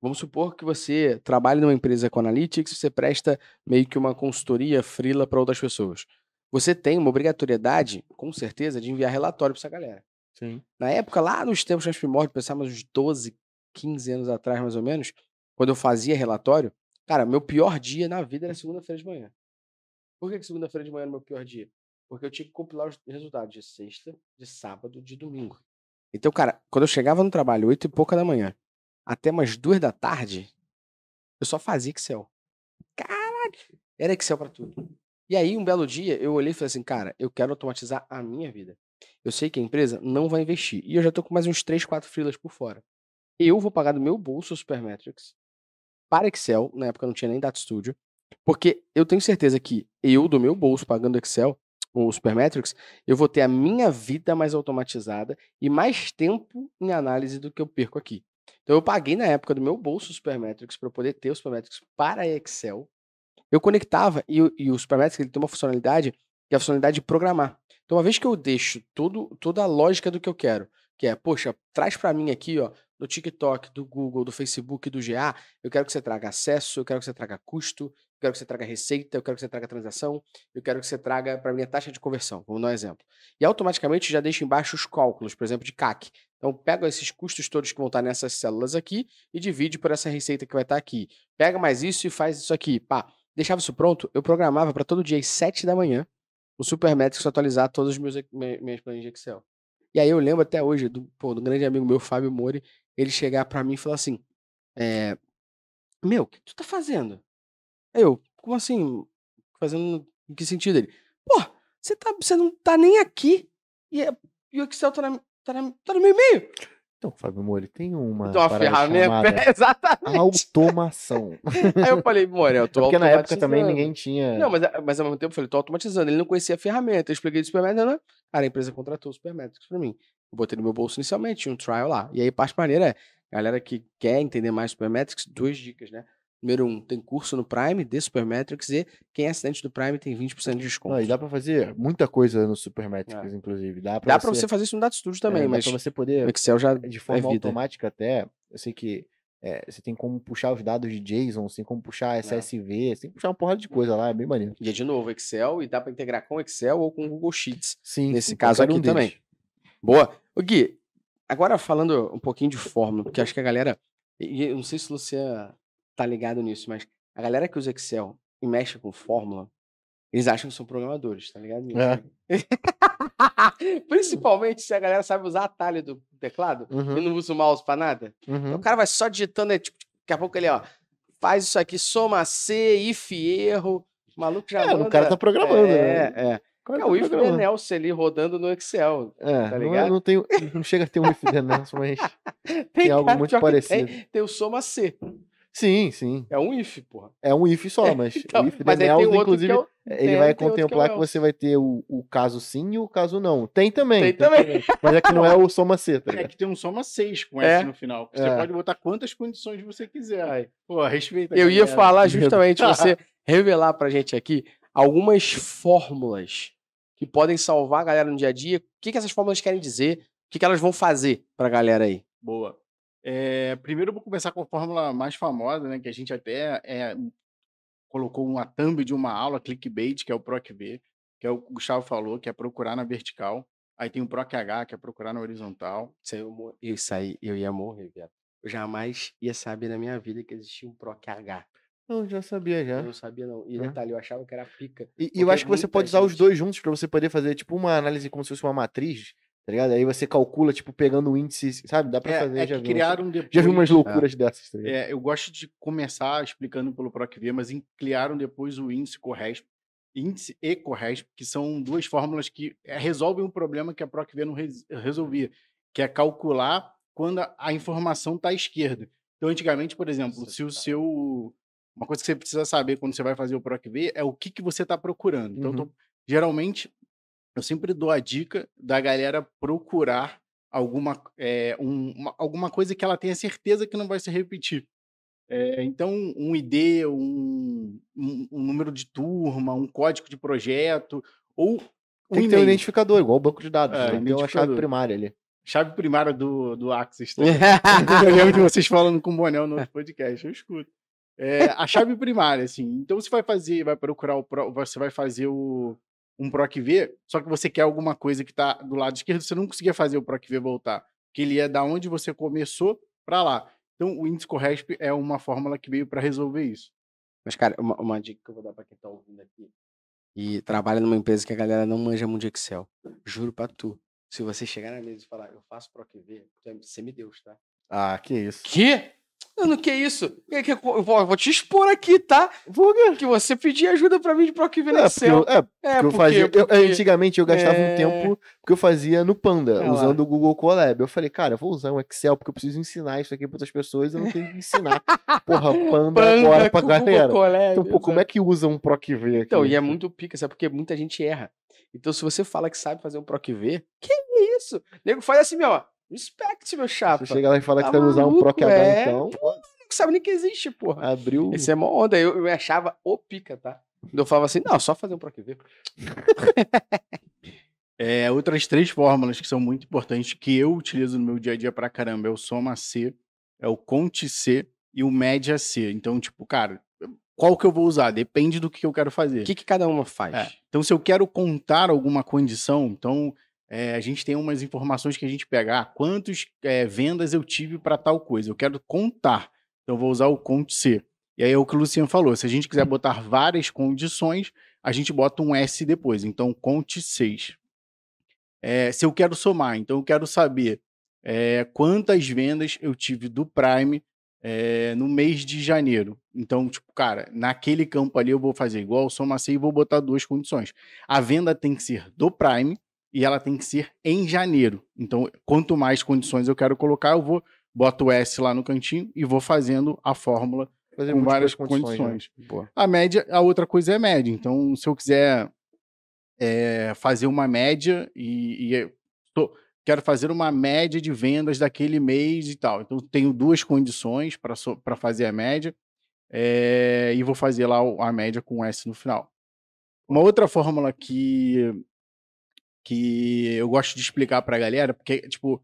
Vamos supor que você trabalha numa empresa com Analytics, você presta meio que uma consultoria freela para outras pessoas. Você tem uma obrigatoriedade, com certeza, de enviar relatório para essa galera. Sim. Na época, lá nos tempos mais primórdios, pensamos uns 12, 15 anos atrás, mais ou menos, quando eu fazia relatório, cara, meu pior dia na vida era segunda-feira de manhã. Por que segunda-feira de manhã era meu pior dia? Porque eu tinha que compilar os resultados de sexta, de sábado, de domingo. Então, cara, quando eu chegava no trabalho, 8 e pouca da manhã, até umas 2 da tarde, eu só fazia Excel. Caralho! Era Excel pra tudo. E aí, um belo dia, eu olhei e falei assim, cara, eu quero automatizar a minha vida. Eu sei que a empresa não vai investir. E eu já tô com mais uns 3, 4 freelas por fora. Eu vou pagar do meu bolso o Supermetrics para Excel, na época não tinha nem Data Studio, porque eu tenho certeza que eu, do meu bolso, pagando Excel, o Supermetrics, eu vou ter a minha vida mais automatizada e mais tempo em análise do que eu perco aqui. Então eu paguei na época do meu bolso o Supermetrics para eu poder ter o Supermetrics para Excel. Eu conectava e o Supermetrics ele tem uma funcionalidade que é a funcionalidade de programar. Então uma vez que eu deixo toda a lógica do que eu quero, que é, poxa, traz para mim aqui, ó, do TikTok, do Google, do Facebook, do GA, eu quero que você traga acesso, eu quero que você traga custo, eu quero que você traga receita, eu quero que você traga transação, eu quero que você traga para mim a taxa de conversão, vamos dar um exemplo. E automaticamente já deixo embaixo os cálculos, por exemplo, de CAC. Então pega esses custos todos que vão estar nessas células aqui e divide por essa receita que vai estar aqui. Pega mais isso e faz isso aqui, pá. Deixava isso pronto, eu programava para todo dia às 7 da manhã o Supermetrics atualizar todas as minhas planilhas de Excel. E aí eu lembro até hoje do grande amigo meu, Fábio Mori, ele chegar pra mim e falar assim, meu, o que tu tá fazendo? Aí eu, como assim? Fazendo em que sentido? Ele, pô, você não tá nem aqui e o Excel tá no meu e-mail. Então, Fábio Mori, tem uma ferramenta chamada exatamente. automação. Aí eu falei, Mori, eu tô Porque na época automatizando. também ninguém tinha... Não, mas ao mesmo tempo eu falei, tô automatizando. Ele não conhecia a ferramenta. Eu expliquei do Supermetrics, né? Cara, a empresa contratou o Supermetrics pra mim. Eu botei no meu bolso inicialmente, tinha um trial lá. E aí, parte maneira é, galera que quer entender mais Supermetrics, 2 dicas, né? Número 1, tem curso no Prime de Supermetrics e quem é assinante do Prime tem 20% de desconto. Não, e dá pra fazer muita coisa no Supermetrics, inclusive. Dá pra você fazer isso no Data Studio também, mas dá pra você poder, o Excel já de forma automática até, eu sei que você tem como puxar os dados de JSON, você tem como puxar SSV, você tem que puxar uma porrada de coisa lá, é bem maneiro. E é de novo, Excel, e dá pra integrar com Excel ou com Google Sheets. Sim, nesse caso aqui também. Boa. O Gui, agora falando um pouquinho de fórmula, porque acho que a galera, e eu não sei se o Luciano tá ligado nisso, mas a galera que usa Excel e mexe com fórmula, eles acham que são programadores, tá ligado nisso? Principalmente se a galera sabe usar atalho do teclado e não usa o mouse pra nada. Então o cara vai só digitando, tipo, daqui a pouco ele, ó, faz isso aqui, soma C, if, erro, o maluco já manda... O cara tá programando, né? O if the Nelson ali rodando no Excel, tá ligado? Não chega a ter um if the Nelson, mas tem algo muito parecido. Tem o soma C. Sim, sim. É um if, porra. É um if só, mas Então, o if mas de aí tem Mel's, outro que inclusive, é o- ele vai tem outro que é o contemplar que else. você vai ter o caso sim e o caso não. Tem também. Tem também. Mas é que não é o soma C, tá É ligado? que tem um soma 6 com É. S no final. Você É. pode botar quantas condições você quiser. Aí. Pô, respeita. Eu ia galera. falar justamente você revelar pra gente aqui algumas fórmulas que podem salvar a galera no dia a dia. O que essas fórmulas querem dizer? O que elas vão fazer pra galera aí? Boa. Primeiro eu vou começar com a fórmula mais famosa, né? Que a gente até colocou uma thumb de uma aula, clickbait, que é o PROC-V, que é o que o Gustavo falou, que é procurar na vertical. Aí tem o PROC-H, que é procurar na horizontal. Isso aí, eu ia morrer, viado. Eu jamais ia saber na minha vida que existia um PROC-H. Não, já sabia Eu já. não sabia, não. E Ah. detalhe, eu achava que era pica. E eu Porque acho que você muita pode usar os gente- dois juntos pra você poder fazer, tipo, uma análise como se fosse uma matriz, tá ligado? Aí você calcula, tipo, pegando o índice, sabe? Dá pra fazer, já que vi criaram depois... já vi umas loucuras dessas, tá ligado? Eu gosto de começar explicando pelo PROC-V, mas criaram depois o índice e CORRESP, que são duas fórmulas que resolvem um problema que a PROC-V não resolvia, que é calcular quando a informação está à esquerda. Então, antigamente, por exemplo, se o seu... Uma coisa que você precisa saber quando você vai fazer o PROC-V é o que você está procurando. Então, geralmente, eu sempre dou a dica da galera procurar alguma coisa que ela tenha certeza que não vai se repetir. Então, um ID, um número de turma, um código de projeto, ou Tem que ter um identificador, igual o banco de dados. É, Tem que ter uma chave identificador. primária ali. Chave primária do Axis. Tá? Eu lembro de vocês falando com o Bonel no outro podcast, eu escuto. A chave primária, assim. Então, você vai procurar você vai fazer um PROC-V, só que você quer alguma coisa que está do lado esquerdo, você não conseguia fazer o PROC-V voltar, que ele é da onde você começou para lá. Então, o índice CORRESP é uma fórmula que veio para resolver isso. Mas, cara, uma dica que eu vou dar pra quem tá ouvindo aqui e trabalha numa empresa que a galera não manja muito de Excel. Juro pra tu. Se você chegar na mesa e falar, eu faço PROC-V, tu é semideus, tá? Ah, que isso. Que? Mano, que isso? Eu vou te expor aqui, tá? Que você pedir ajuda pra mim de PROC-V no Excel. Eu fazia, antigamente eu gastava um tempo que eu fazia no Panda, usando o Google Colab. Eu falei, cara, eu vou usar um Excel porque eu preciso ensinar isso aqui para outras pessoas, eu não tenho que ensinar. Porra, Panda agora pra com galera. Google Colab, Então, pô, como é que usa um PROC-V aqui? Então, e é muito pica, sabe? Porque muita gente erra. Então, se você fala que sabe fazer um PROC-V, que isso? O nego faz assim, ó. Respect, meu chapa. Você chega lá e fala que Tá sabe usar um maluco, PROC-H, então. Não sabe nem que existe, porra. Abriu. Esse é mó onda. Eu me achava o pica, tá? Eu falava assim, não, só fazer um PROC-V. Outras 3 fórmulas que são muito importantes, que eu utilizo no meu dia a dia pra caramba, é o Soma C, é o Conte C e o Média C. Então, tipo, cara, qual que eu vou usar? Depende do que eu quero fazer. O que cada uma faz? Então, se eu quero contar alguma condição, então a gente tem umas informações que a gente pega. Quantas vendas eu tive para tal coisa? Eu quero contar. Então, eu vou usar o Conte C. E aí é o que o Luciano falou. Se a gente quiser botar várias condições, a gente bota um S depois. Então, Conte 6. Se eu quero somar, então eu quero saber quantas vendas eu tive do Prime no mês de janeiro. Então, tipo, cara, naquele campo ali eu vou fazer igual o Soma C e vou botar 2 condições. A venda tem que ser do Prime e ela tem que ser em janeiro. Então, quanto mais condições eu quero colocar, boto o S lá no cantinho e vou fazendo a fórmula com várias condições. Né? A média, a outra coisa é média. Então, se eu quiser fazer uma média quero fazer uma média de vendas daquele mês e tal. Então, tenho 2 condições para fazer a média e vou fazer lá a média com S no final. Uma outra fórmula que eu gosto de explicar para a galera, porque, tipo,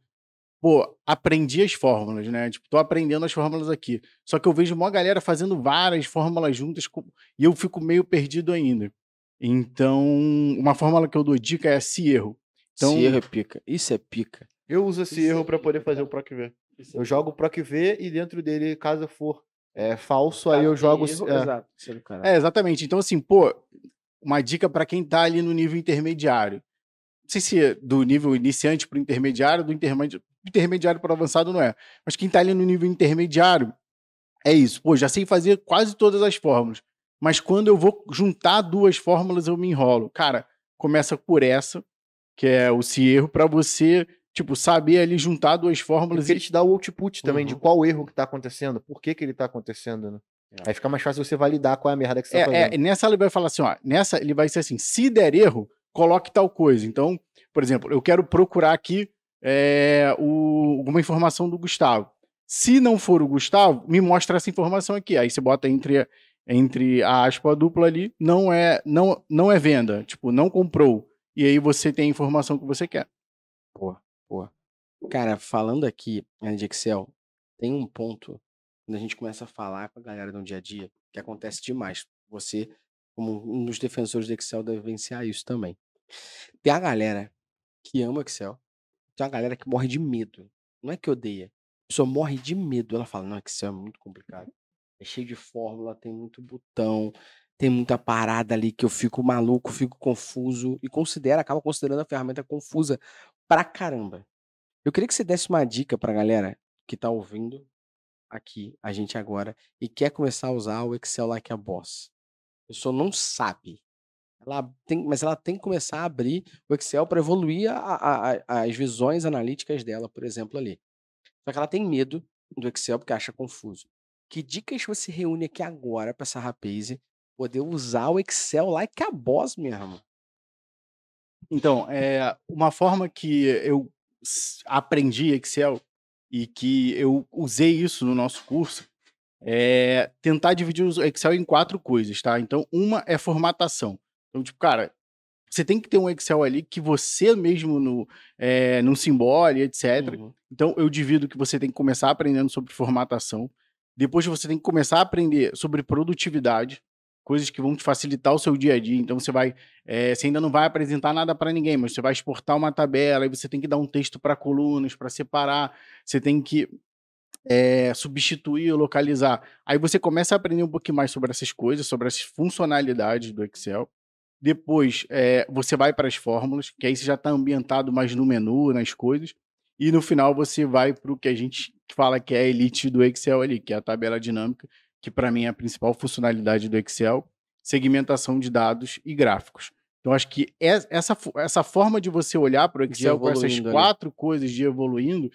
aprendi as fórmulas, né? Tipo, tô aprendendo as fórmulas aqui. Só que eu vejo uma galera fazendo várias fórmulas juntas e eu fico meio perdido ainda. Então, uma fórmula que eu dou dica é a Cierro. Então, Cierro é pica. Isso é pica. Eu uso esse erro para poder fazer o PROC-V. Eu jogo o PROC-V e dentro dele, caso for falso, aí eu jogo... Exato. Exatamente. Então, assim, uma dica para quem tá ali no nível intermediário. Não sei se é do nível iniciante para o intermediário, do intermediário para o avançado não é. Mas quem tá ali no nível intermediário, é isso. Já sei fazer quase todas as fórmulas. Mas quando eu vou juntar 2 fórmulas, eu me enrolo. Cara, começa por essa, que é o Cierro, para você, tipo, saber ali juntar duas fórmulas Porque ele te dá o output também de Uhum. qual erro que tá acontecendo, por que que ele tá acontecendo, né? É. Aí fica mais fácil você validar qual é a merda que você tá fazendo. Nessa ele vai falar assim, ó, nessa ele vai ser assim, se der erro, coloque tal coisa. Então, por exemplo, eu quero procurar aqui alguma informação do Gustavo. Se não for o Gustavo, me mostra essa informação aqui. Aí você bota entre a aspa dupla ali, não é venda, tipo, não comprou. E aí você tem a informação que você quer. Boa. Cara, falando aqui de Excel, tem um ponto, quando a gente começa a falar com a galera no dia a dia, que acontece demais. Você, como um dos defensores do Excel, deve vivenciar isso também. Tem a galera que ama o Excel, tem uma galera que morre de medo. Não é que odeia, a pessoa morre de medo. Ela fala, não, Excel é muito complicado. É cheio de fórmula, tem muito botão, tem muita parada ali que eu fico maluco, fico confuso e acaba considerando a ferramenta confusa pra caramba. Eu queria que você desse uma dica pra galera que tá ouvindo aqui a gente agora e quer começar a usar o Excel Like a Boss. A pessoa não sabe. Mas ela tem que começar a abrir o Excel para evoluir as visões analíticas dela, por exemplo, ali. Só que ela tem medo do Excel porque acha confuso. Que dicas você reúne aqui agora para essa rapaz poder usar o Excel Like a Boss mesmo? Então, uma forma que eu aprendi Excel e que eu usei isso no nosso curso é tentar dividir o Excel em 4 coisas, tá? Então, uma é formatação. Então, tipo, cara, você tem que ter um Excel ali que você mesmo não simbole, etc. Uhum. Então, eu divido que você tem que começar aprendendo sobre formatação. Depois você tem que começar a aprender sobre produtividade, coisas que vão te facilitar o seu dia a dia. Então, você ainda não vai apresentar nada para ninguém, mas você vai exportar uma tabela, aí você tem que dar um texto para colunas, para separar, você tem que substituir ou localizar. Aí você começa a aprender um pouquinho mais sobre essas coisas, sobre as funcionalidades do Excel. Depois, você vai para as fórmulas, que aí você já está ambientado mais no menu, nas coisas. E no final você vai para o que a gente fala que é a elite do Excel ali, que é a tabela dinâmica, que para mim é a principal funcionalidade do Excel, segmentação de dados e gráficos. Então, acho que essa forma de você olhar para o Excel com essas evoluindo ali. 4 coisas de evoluindo,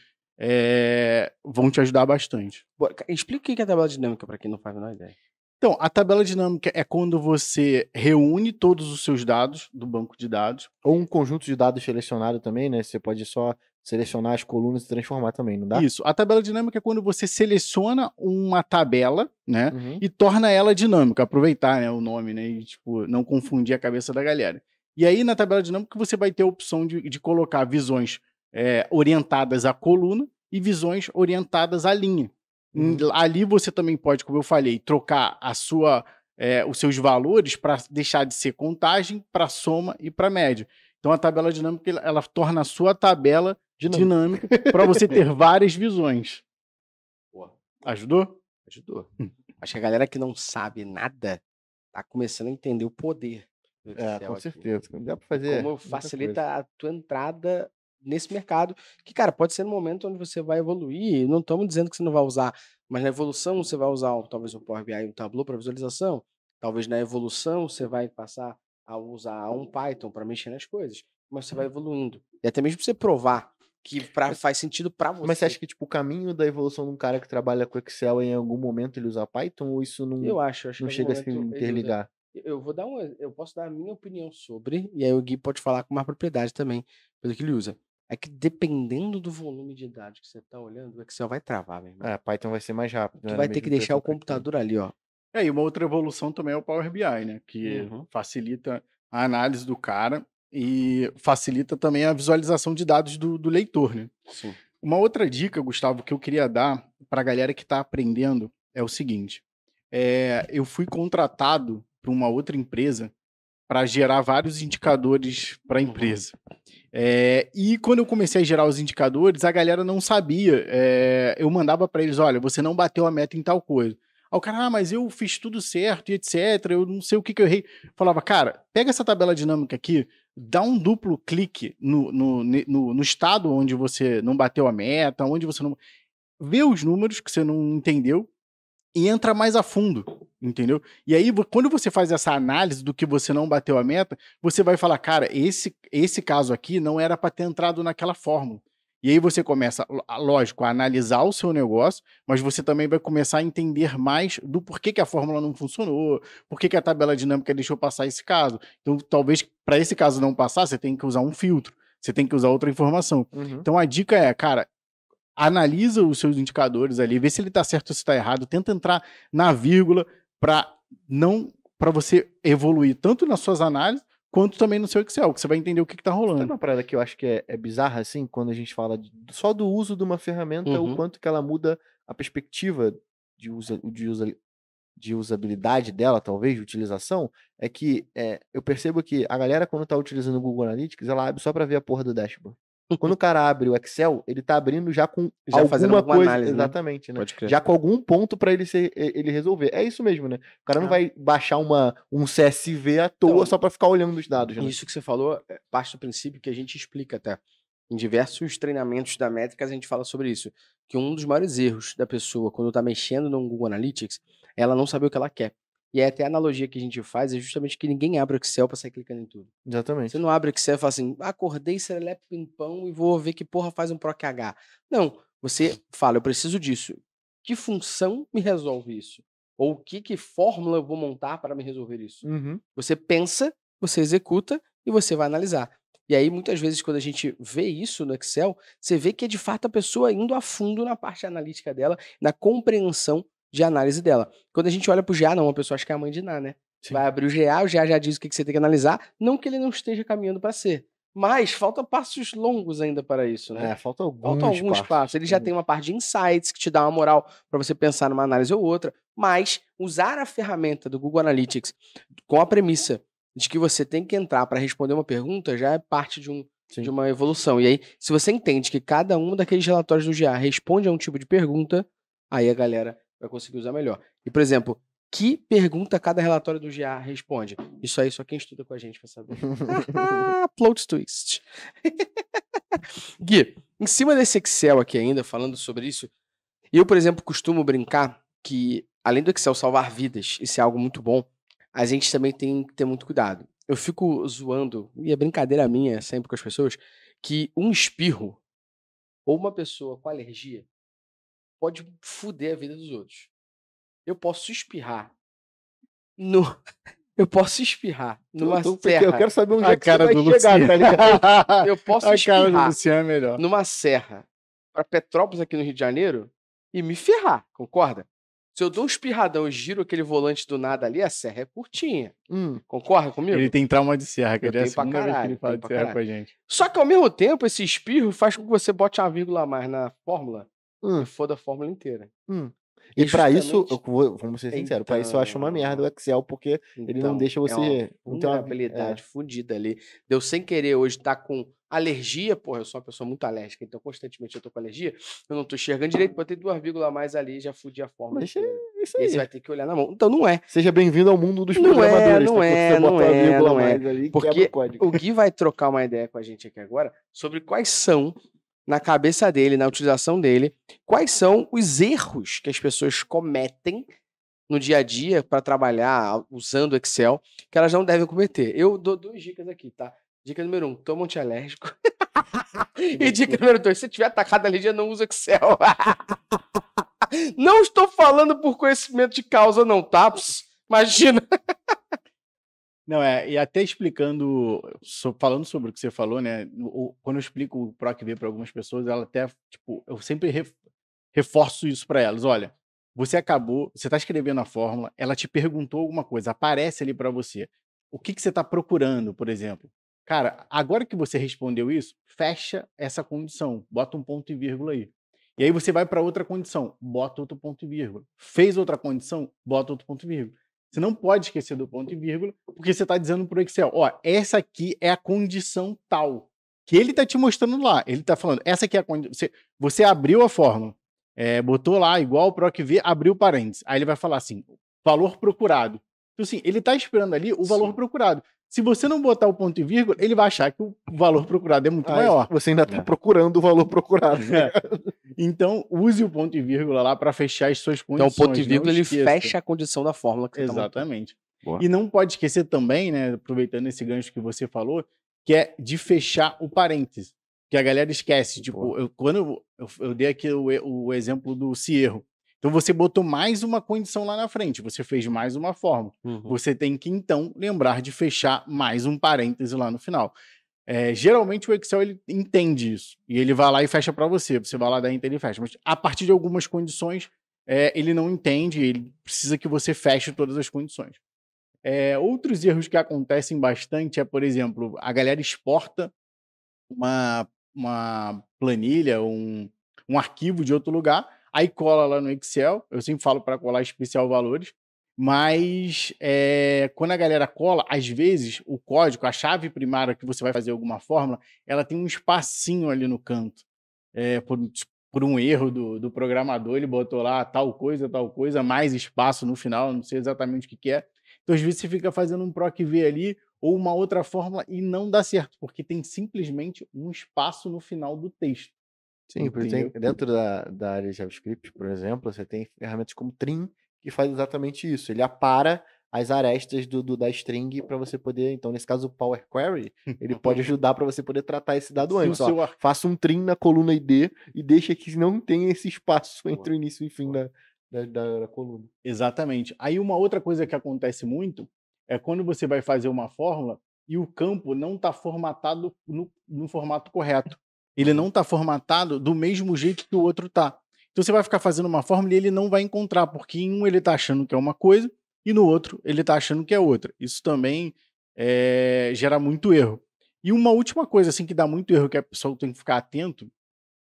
vão te ajudar bastante. Explica o que é a tabela dinâmica para quem não faz a menor ideia. Então, a tabela dinâmica é quando você reúne todos os seus dados do banco de dados. Ou um conjunto de dados selecionado também, né? Você pode só selecionar as colunas e transformar também, não dá? Isso. A tabela dinâmica é quando você seleciona uma tabela, né? Uhum. E torna ela dinâmica. Aproveitar, né, o nome, né? E, tipo, não confundir a cabeça da galera. E aí, na tabela dinâmica, você vai ter a opção de colocar visões orientadas à coluna e visões orientadas à linha. Ali você também pode, como eu falei, trocar os seus valores para deixar de ser contagem para soma e para média. Então a tabela dinâmica ela torna a sua tabela dinâmica para você ter várias visões. Boa. Ajudou? Ajudou. Acho que a galera que não sabe nada tá começando a entender o poder do Excel Com aqui. certeza. Dá para fazer. Como facilita a tua entrada nesse mercado, que, cara, pode ser no momento onde você vai evoluir. Não estamos dizendo que você não vai usar, mas na evolução você vai usar talvez um Power BI e um Tableau para visualização. Talvez na evolução você vai passar a usar um Python para mexer nas coisas. Mas você vai evoluindo. E até mesmo pra você provar que faz sentido para você. Mas você acha que tipo, o caminho da evolução de um cara que trabalha com Excel em algum momento ele usar Python ou isso não, Eu acho não que chega a em se algum momento ele usa. interligar? Eu posso dar a minha opinião sobre, e aí o Gui pode falar com mais propriedade também, pelo que ele usa. É que dependendo do volume de dados que você tá olhando, o Excel vai travar, meu irmão. Python vai ser mais rápido. Tu vai ter que deixar o computador ali, ó. E uma outra evolução também é o Power BI, né? Que facilita a análise do cara e facilita também a visualização de dados do leitor, né? Sim. Uma outra dica, Gustavo, que eu queria dar para a galera que está aprendendo é o seguinte. Eu fui contratado por uma outra empresa para gerar vários indicadores para a empresa. E quando eu comecei a gerar os indicadores, a galera não sabia. Eu mandava para eles, olha, você não bateu a meta em tal coisa. Aí o cara, mas eu fiz tudo certo e etc, eu não sei o que eu errei. Eu falava, cara, pega essa tabela dinâmica aqui, dá um duplo clique no estado onde você não bateu a meta, onde você não... Vê os números que você não entendeu e entra mais a fundo, entendeu? E aí, quando você faz essa análise do que você não bateu a meta, você vai falar, cara, esse caso aqui não era para ter entrado naquela fórmula. E aí você começa, lógico, a analisar o seu negócio, mas você também vai começar a entender mais do porquê que a fórmula não funcionou, por que a tabela dinâmica deixou passar esse caso. Então, talvez para esse caso não passar, você tem que usar um filtro, você tem que usar outra informação. Então, a dica é, cara, analisa os seus indicadores ali, vê se ele está certo ou se está errado, tenta entrar na vírgula para você evoluir tanto nas suas análises, quanto também no seu Excel, que você vai entender o que está Tem rolando. uma parada que eu acho que é bizarra, assim, quando a gente fala só do uso de uma ferramenta, o quanto que ela muda a perspectiva de usabilidade dela, talvez, de utilização, é que eu percebo que a galera, quando tá utilizando o Google Analytics, ela abre só pra ver a porra do dashboard. Quando o cara abre o Excel, ele tá abrindo já com fazendo alguma alguma coisa, análise, né? exatamente, né? Pode crer. Já com algum ponto pra ele resolver. É isso mesmo, né? O cara não vai baixar um CSV à toa Então, só pra ficar olhando os dados, né? Isso que você falou parte do princípio que a gente explica até. Em diversos treinamentos da Métricas a gente fala sobre isso. Que um dos maiores erros da pessoa quando está mexendo no Google Analytics é ela não saber o que ela quer. E aí até a analogia que a gente faz é justamente que ninguém abre o Excel para sair clicando em tudo. Exatamente. Você não abre o Excel e fala assim, acordei, serelepe, pimpão e vou ver que porra faz um PROC-H. Não, você fala, eu preciso disso. Que função me resolve isso? Ou que fórmula eu vou montar para me resolver isso? Você pensa, você executa e você vai analisar. E aí, muitas vezes, quando a gente vê isso no Excel, você vê que é de fato a pessoa indo a fundo na parte analítica dela, na compreensão de análise dela. Quando a gente olha pro GA, não, a pessoa acha que é a mãe de Ná, né? Sim. Vai abrir o GA já diz o que você tem que analisar, não que ele não esteja caminhando para ser. Mas falta passos longos ainda para isso, né? Falta alguns passos. Ele já tem uma parte de insights que te dá uma moral para você pensar numa análise ou outra, mas usar a ferramenta do Google Analytics com a premissa de que você tem que entrar para responder uma pergunta já é parte de uma evolução. E aí, se você entende que cada um daqueles relatórios do GA responde a um tipo de pergunta, aí a galera vai conseguir usar melhor. E, por exemplo, que pergunta cada relatório do GA responde? Isso aí só quem estuda com a gente vai saber. Plot twist. Gui, em cima desse Excel aqui ainda, falando sobre isso, eu, por exemplo, costumo brincar que, além do Excel salvar vidas, isso é algo muito bom, a gente também tem que ter muito cuidado. Eu fico zoando, e é brincadeira minha sempre com as pessoas, que um espirro ou uma pessoa com alergia pode foder a vida dos outros. Eu posso espirrar eu posso espirrar numa serra. Eu quero saber onde A é que você cara vai do chegar, Luciano. tá ligado? Eu posso A cara do espirrar Luciano é melhor. numa serra para Petrópolis aqui no Rio de Janeiro e me ferrar, concorda? Se eu dou um espirradão e giro aquele volante do nada ali, a serra é curtinha. Concorda comigo? Ele tem trauma de serra, que Eu é a tenho pra segunda vez que caralho, ele fala tenho de pra serra caralho. com a gente. Só que ao mesmo tempo, esse espirro faz com que você bote uma vírgula a mais na fórmula e foda a fórmula inteira. E pra isso, justamente- vamos ser sinceros, pra isso eu acho uma merda o Excel, porque ele não deixa você... É não uma tem uma vulnerabilidade fodida ali. Deu sem querer hoje estar com alergia, porra, eu sou uma pessoa muito alérgica, então constantemente eu tô com alergia, eu não tô enxergando direito, botei 2 vírgulas a mais ali, já fudi a fórmula. Mas é inteira. isso E aí aí. você vai ter que olhar na mão. Então não é. Seja bem-vindo ao mundo dos Não é, programadores, não tá? é, Quando você bota não uma é, vírgula a não é. mais ali, Porque quebra o código. o Gui vai trocar uma ideia com a gente aqui agora sobre quais são, na cabeça dele, na utilização dele, quais são os erros que as pessoas cometem no dia a dia para trabalhar usando o Excel que elas não devem cometer. Eu dou 2 dicas aqui, tá? Dica número 1, toma um antialérgico. E dica número 2, se tiver atacado alergia, não usa Excel. Não estou falando por conhecimento de causa, não, tá? Pss, imagina. Não, e até explicando, falando sobre o que você falou, né? Quando eu explico o PROC-V para algumas pessoas, ela até, tipo, eu sempre reforço isso para elas. Olha, você está escrevendo a fórmula, ela te perguntou alguma coisa, aparece ali para você. O que você está procurando, por exemplo? Cara, agora que você respondeu isso, fecha essa condição, bota um ponto e vírgula aí. E aí você vai para outra condição, bota outro ponto e vírgula. Fez outra condição, bota outro ponto e vírgula. Você não pode esquecer do ponto e vírgula, porque você está dizendo para o Excel, ó, essa aqui é a condição tal, que ele está te mostrando lá. Ele está falando, essa aqui é a condição. Você abriu a fórmula, botou lá, igual o PROC-V, abriu parênteses. Aí ele vai falar assim, valor procurado. Então, assim, ele está esperando ali o valor procurado. Se você não botar o ponto e vírgula, ele vai achar que o valor procurado é muito maior. Você ainda está procurando o valor procurado. Então, use o ponto e vírgula lá para fechar as suas Então, condições. o ponto e vírgula, ele fecha a condição da fórmula que você tá montando. Exatamente. E não pode esquecer também, né, aproveitando esse gancho que você falou, que é de fechar o parêntese. que a galera esquece. Tipo, quando eu dei aqui o exemplo do se erro. Então você botou mais uma condição lá na frente, você fez mais uma fórmula. Você tem que, então, lembrar de fechar mais um parêntese lá no final. Geralmente o Excel ele entende isso, e ele vai lá e fecha para você. Você vai lá dar enter e fecha. Mas a partir de algumas condições, ele não entende, ele precisa que você feche todas as condições. Outros erros que acontecem bastante por exemplo, a galera exporta uma planilha, um arquivo de outro lugar, aí cola lá no Excel. Eu sempre falo para colar especial valores, mas quando a galera cola, às vezes o código, a chave primária que você vai fazer alguma fórmula, ela tem um espacinho ali no canto. Por um erro do programador, ele botou lá tal coisa, mais espaço no final, não sei exatamente o que é. Então, às vezes, você fica fazendo um PROC-V ali ou uma outra fórmula e não dá certo, porque tem simplesmente um espaço no final do texto. Sim, por exemplo, dentro da área de JavaScript, por exemplo, você tem ferramentas como Trim, que faz exatamente isso. Ele apara as arestas da string para você poder... Então, nesse caso, o Power Query, ele pode ajudar para você poder tratar esse dado antes. Faça um trim na coluna ID e deixa que não tenha esse espaço entre o início e o fim da coluna. Exatamente. Aí uma outra coisa que acontece muito é quando você vai fazer uma fórmula e o campo não está formatado no formato correto. Ele não está formatado do mesmo jeito que o outro está. Então você vai ficar fazendo uma fórmula e ele não vai encontrar, porque em um ele está achando que é uma coisa e no outro ele está achando que é outra. Isso também gera muito erro. E uma última coisa assim que dá muito erro, que a pessoa tem que ficar atento,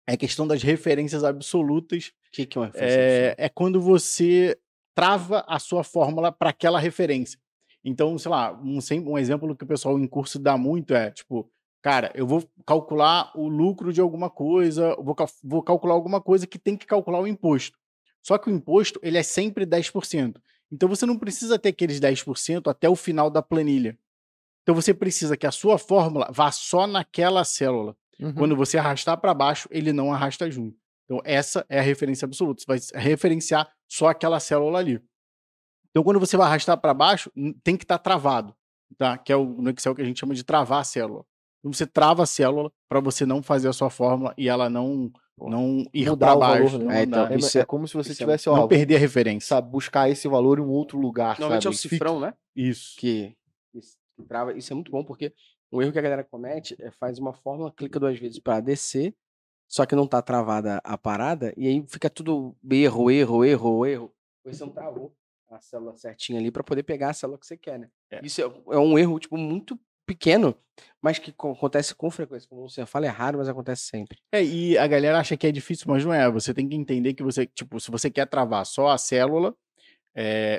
é a questão das referências absolutas. O que é uma referência absoluta? É quando você trava a sua fórmula para aquela referência. Então, sei lá, um exemplo que o pessoal em curso dá muito tipo, cara, eu vou calcular o lucro de alguma coisa, vou calcular alguma coisa que tem que calcular o imposto. Só que o imposto, ele é sempre 10%. Então, você não precisa ter aqueles 10% até o final da planilha. Então, você precisa que a sua fórmula vá só naquela célula. Quando você arrastar para baixo, ele não arrasta junto. Então, essa é a referência absoluta. Você vai referenciar só aquela célula ali. Então, quando você vai arrastar para baixo, tem que estar travado, tá? Que é no Excel que a gente chama de travar a célula. Então, você trava a célula para você não fazer a sua fórmula e ela não ir para baixo. Valor, né? Então, é como se você tivesse... não perder a referência. Sabe, buscar esse valor em um outro lugar. Normalmente é o cifrão, né? Isso. Que trava. Isso é muito bom, porque o erro que a galera comete faz uma fórmula, clica 2 vezes para descer, só que não está travada a parada, e aí fica tudo erro. Você não travou a célula certinha ali para poder pegar a célula que você quer, né? Isso é um erro, tipo, muito pequeno, mas que acontece com frequência. Como você fala, é raro, mas acontece sempre. E a galera acha que é difícil, mas não é. Você tem que entender que você, tipo, se você quer travar só a célula,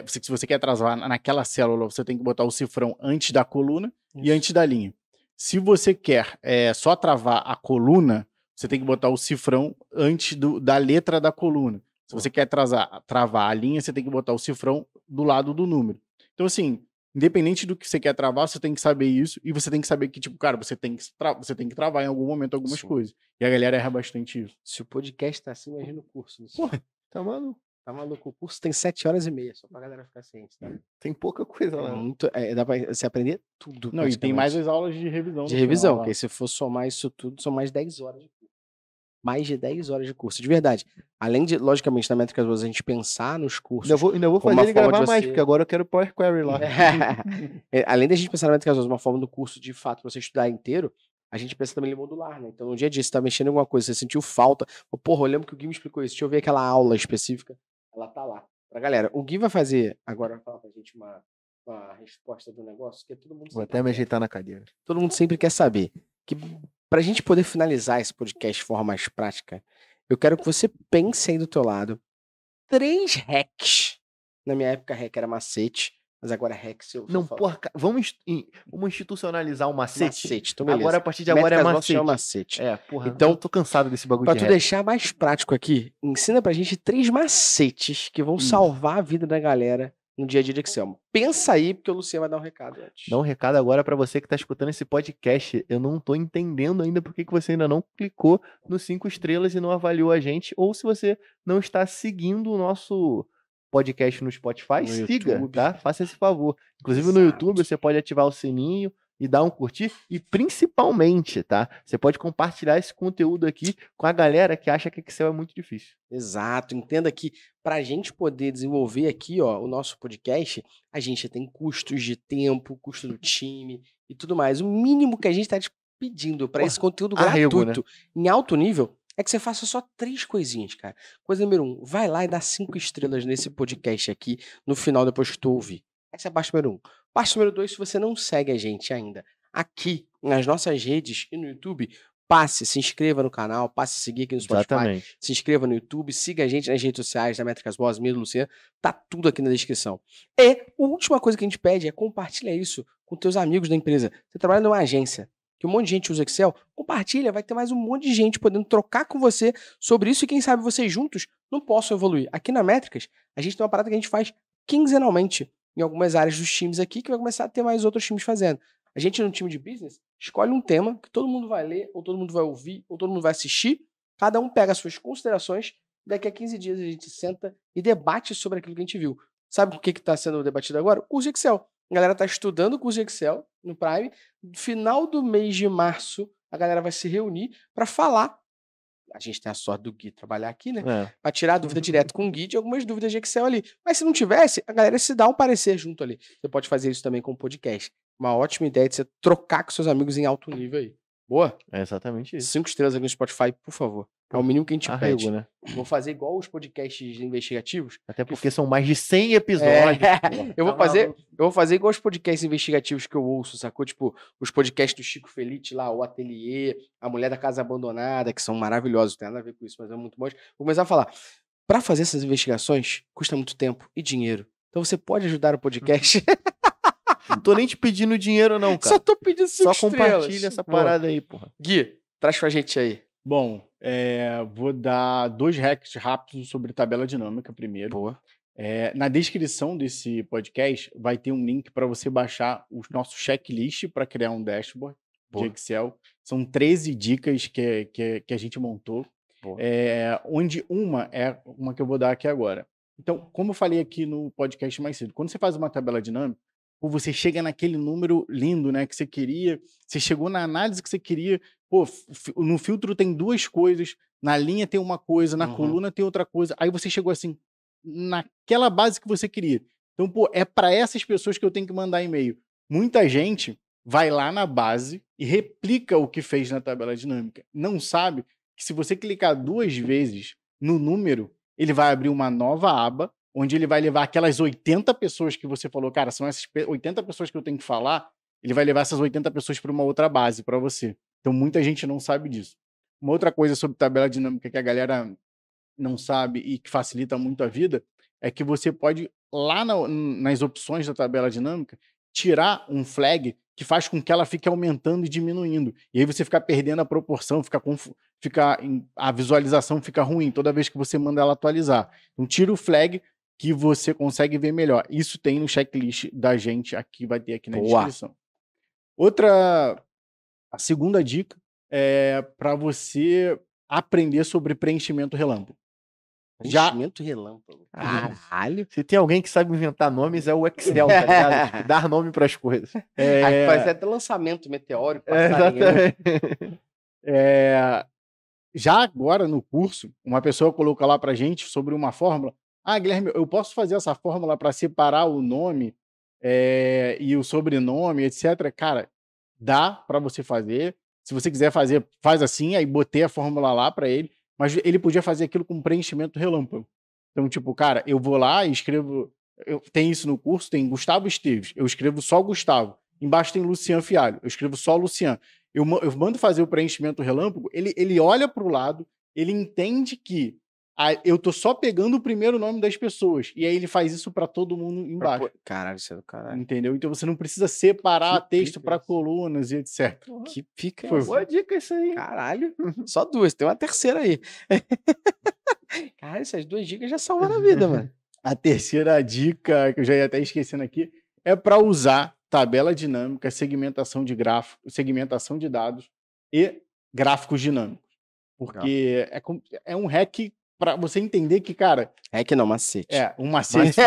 se você quer travar naquela célula, você tem que botar o cifrão antes da coluna e antes da linha. Se você quer só travar a coluna, você tem que botar o cifrão antes da letra da coluna. Se você quer travar a linha, você tem que botar o cifrão do lado do número. Então, assim, independente do que você quer travar, você tem que saber isso, e você tem que saber que, tipo, cara, você tem que travar em algum momento algumas coisas. E a galera erra bastante isso. Se o podcast tá assim, imagina o curso. Pô, tá maluco. Tá maluco. O curso tem 7h30, só pra galera ficar ciente, tá? Tem pouca coisa lá. Dá pra você aprender tudo. Não, e tem mais as aulas de revisão. De revisão, porque se for somar isso tudo, são mais 10 horas de curso. Mais de 10 horas de curso, de verdade. Além de, logicamente, na Métricas Boas, a gente pensar nos cursos. Ainda vou fazer ele gravar mais, porque agora eu quero Power Query lá. Além da gente pensar na Métricas Boas, uma forma do curso, de fato, pra você estudar inteiro, a gente pensa também em modular, né? Então, no dia a dia, você tá mexendo em alguma coisa, você sentiu falta. Porra, eu lembro que o Gui me explicou isso. Deixa eu ver aquela aula específica. Ela tá lá. Pra galera, o Gui vai fazer, agora vai falar pra gente uma resposta do negócio, que todo mundo vou até me ajeitar na cadeira. Todo mundo sempre quer saber. Que pra gente poder finalizar esse podcast de forma mais prática, eu quero que você pense aí do teu lado 3 hacks. Na minha época, hack era macete, mas agora hack Não, porra, vamos institucionalizar o macete? Macete, então beleza. Agora, a partir de agora, é macete. Macete. Porra, então, eu tô cansado desse bagulho pra de tu hack. deixar mais prático aqui, ensina pra gente 3 macetes que vão salvar a vida da galera no dia a dia de Excel. Pensa aí, porque o Luciano vai dar um recado antes. Dá um recado agora pra você que tá escutando esse podcast. Eu não tô entendendo ainda por que você ainda não clicou no 5 estrelas e não avaliou a gente, ou se você não está seguindo o nosso podcast no Spotify, siga, tá? Faça esse favor. Inclusive no YouTube você pode ativar o sininho, e dar um curtir. E principalmente, tá? Você pode compartilhar esse conteúdo aqui com a galera que acha que Excel é muito difícil. Exato. Entenda que para a gente poder desenvolver aqui, ó, o nosso podcast, a gente tem custos de tempo, custo do time e tudo mais. O mínimo que a gente está te pedindo para esse conteúdo arrego, gratuito em alto nível é que você faça só 3 coisinhas, cara. Coisa número 1, vai lá e dá 5 estrelas nesse podcast aqui no final, depois que tu ouvir. Essa é a parte número 1. Parte número 2, se você não segue a gente ainda aqui nas nossas redes e no YouTube, passe, se inscreva no canal, passe a seguir aqui no Spotify, Exatamente. se inscreva no YouTube, siga a gente nas redes sociais, da Métricas Boas, minha do Luciano, tá tudo aqui na descrição. E a última coisa que a gente pede é compartilha isso com teus amigos da empresa. Você trabalha numa agência, que um monte de gente usa Excel, compartilha, vai ter mais um monte de gente podendo trocar com você sobre isso e quem sabe vocês juntos não possam evoluir. Aqui na Métricas, a gente tem uma parada que a gente faz quinzenalmente em algumas áreas dos times aqui, que vai começar a ter mais outros times fazendo. A gente, no time de business, escolhe um tema que todo mundo vai ler, ou todo mundo vai ouvir, ou todo mundo vai assistir. Cada um pega as suas considerações. Daqui a 15 dias a gente senta e debate sobre aquilo que a gente viu. Sabe o que está sendo debatido agora? O curso de Excel. A galera está estudando o curso de Excel no Prime. No final do mês de março, a galera vai se reunir para falar. A gente tem a sorte do Gui trabalhar aqui, né? Para tirar a dúvida direto com o Gui de algumas dúvidas de Excel ali. Mas se não tivesse, a galera se dá um parecer junto ali. Você pode fazer isso também com o podcast. Uma ótima ideia de você trocar com seus amigos em alto nível aí. Boa? É exatamente isso. 5 estrelas aqui no Spotify, por favor. É o mínimo que a gente Arrego, pede. né? Vou fazer igual os podcasts investigativos. Até porque são mais de 100 episódios. pô. Eu vou fazer igual os podcasts investigativos que eu ouço, sacou? Tipo, os podcasts do Chico Felite lá, o Ateliê, a Mulher da Casa Abandonada, que são maravilhosos, não tem nada a ver com isso, mas é muito bom. Vou começar a falar. Para fazer essas investigações, custa muito tempo e dinheiro. Então você pode ajudar o podcast. Não tô nem te pedindo dinheiro, não, cara. Só tô pedindo 5 Só estrelas. compartilha essa parada aí, porra. Gui, traz pra gente aí. Bom, vou dar 2 hacks rápidos sobre tabela dinâmica primeiro. Boa. Na descrição desse podcast vai ter um link para você baixar o nosso checklist para criar um dashboard de Excel. São 13 dicas que a gente montou, onde uma é uma que eu vou dar aqui agora. Então, como eu falei aqui no podcast mais cedo, quando você faz uma tabela dinâmica, ou você chega naquele número lindo, né, que você queria, você chegou na análise que você queria, no filtro tem 2 coisas, na linha tem uma coisa, na coluna tem outra coisa, aí você chegou assim, naquela base que você queria. Então, é para essas pessoas que eu tenho que mandar e-mail. Muita gente vai lá na base e replica o que fez na tabela dinâmica. Não sabe que se você clicar 2 vezes no número, ele vai abrir uma nova aba, onde ele vai levar aquelas 80 pessoas que você falou, cara, são essas 80 pessoas que eu tenho que falar, ele vai levar essas 80 pessoas para uma outra base para você. Então, muita gente não sabe disso. Uma outra coisa sobre tabela dinâmica que a galera não sabe e que facilita muito a vida é que você pode, lá nas opções da tabela dinâmica, tirar um flag que faz com que ela fique aumentando e diminuindo. E aí você fica perdendo a proporção, a visualização fica ruim toda vez que você manda ela atualizar. Então, tira o flag que você consegue ver melhor. Isso tem no checklist da gente aqui, vai ter aqui na descrição. A segunda dica é para você aprender sobre preenchimento relâmpago. Preenchimento relâmpago. Caralho. Se tem alguém que sabe inventar nomes, é o Excel, tá ligado? Tipo, dar nome para as coisas. Parece até lançamento meteórico. Exatamente. Já agora no curso, uma pessoa colocou lá pra gente sobre uma fórmula. Guilherme, eu posso fazer essa fórmula para separar o nome e o sobrenome, etc. Cara, dá para você fazer. Se você quiser fazer, faz assim, aí botei a fórmula lá para ele, mas ele podia fazer aquilo com preenchimento relâmpago. Então, tipo, cara, eu vou lá e escrevo, tem isso no curso, tem Gustavo Esteves, eu escrevo só Gustavo, embaixo tem Luciano Fialho, eu escrevo só Luciano. Eu mando fazer o preenchimento relâmpago, ele olha para o lado, ele entende que eu tô só pegando o primeiro nome das pessoas. E aí ele faz isso pra todo mundo embaixo. Caralho, isso é do caralho. Entendeu? Então você não precisa separar texto pra colunas e etc. Que pica. Boa dica isso aí. Caralho. Só 2. Tem uma terceira aí. Caralho, essas 2 dicas já salvaram a vida, mano. A terceira dica, que eu já ia até esquecendo aqui, é para usar tabela dinâmica, segmentação de gráfico, segmentação de dados e gráficos dinâmicos. Porque é um hack para você entender que, cara... É que não, macete. Um macete.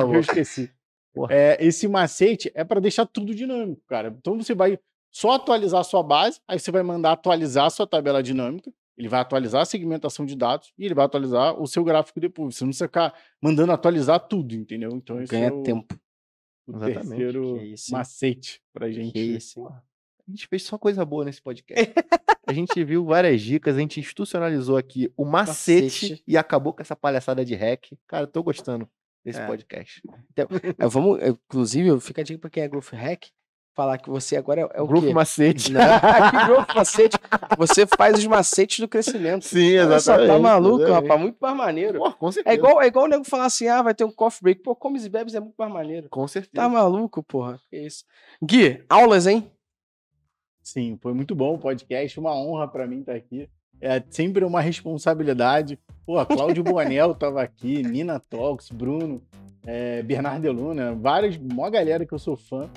Eu esqueci. Porra. esse macete é para deixar tudo dinâmico, cara. Então você vai só atualizar a sua base, aí você vai mandar atualizar a sua tabela dinâmica, ele vai atualizar a segmentação de dados e ele vai atualizar o seu gráfico depois. Você não precisa ficar mandando atualizar tudo, entendeu? Então esse Ganha é o tempo. terceiro Que isso, hein? macete pra Que gente. isso, hein? A gente fez só coisa boa nesse podcast. A gente viu várias dicas, a gente institucionalizou aqui o macete Macete. e acabou com essa palhaçada de hack. Cara, tô gostando desse É. podcast. Inclusive, fica a dica pra quem é Growth Hack, falar que você agora é o Grupo quê? macete. Não, que Growth Macete. Você faz os macetes do crescimento. Sim, Olha só, exatamente. tá maluco, exatamente. rapaz, muito mais maneiro. Pô, com É certeza. igual o nego falar assim, vai ter um coffee break. Pô, comes e bebes é muito mais maneiro. Com certeza. Tá maluco, porra. Que isso. Gui, aulas, hein? Sim, foi muito bom o podcast, uma honra pra mim estar aqui. É sempre uma responsabilidade. Pô, Cláudio Bonel tava aqui, Nina Talks, Bruno, Bernardo Luna, mó galera que eu sou fã.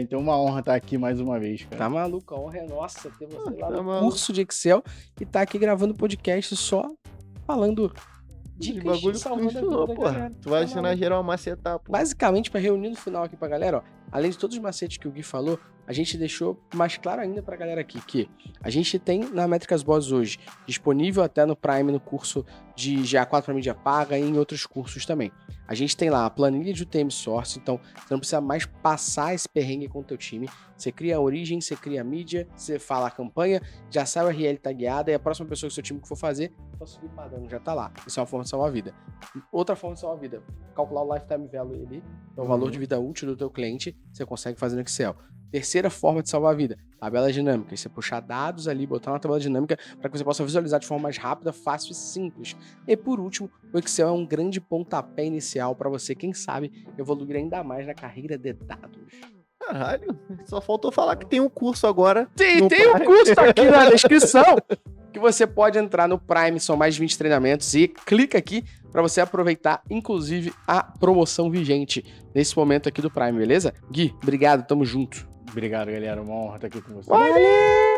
Então uma honra estar aqui mais uma vez, cara. Tá maluco, a honra é nossa ter você lá tá no maluco. curso de Excel e tá aqui gravando podcast só falando De dicas bagulho que tu salvando a ensinou, vida da porra. galera. Tu vai Tá ensinar maluco. geral a macetar, pô. Basicamente, para reunir no final aqui pra galera, ó, além de todos os macetes que o Gui falou, a gente deixou mais claro ainda pra galera aqui que a gente tem na Métricas Boss hoje, disponível até no Prime, no curso de GA4 para mídia paga e em outros cursos também. A gente tem lá a planilha de UTM Source, então você não precisa mais passar esse perrengue com o teu time. Você cria a origem, você cria a mídia, você fala a campanha, já sai o URL tagueada e a próxima pessoa que o seu time que for fazer, só subir padrão, já tá lá. Isso é uma forma de salvar a vida. Outra forma de salvar a vida, calcular o lifetime value ali, então o valor de vida útil do teu cliente, você consegue fazer no Excel. Terceira forma de salvar a vida, tabela dinâmica. Você puxar dados ali, botar uma tabela dinâmica para que você possa visualizar de forma mais rápida, fácil e simples. E por último, o Excel é um grande pontapé inicial para você, quem sabe, evoluir ainda mais na carreira de dados. Caralho, só faltou falar que tem um curso agora. Tem no o Prime. curso aqui na descrição que você pode entrar no Prime, são mais de 20 treinamentos e clica aqui para você aproveitar, inclusive, a promoção vigente nesse momento aqui do Prime, beleza? Gui, obrigado, tamo junto. Obrigado, galera. Uma honra estar aqui com vocês. Valeu!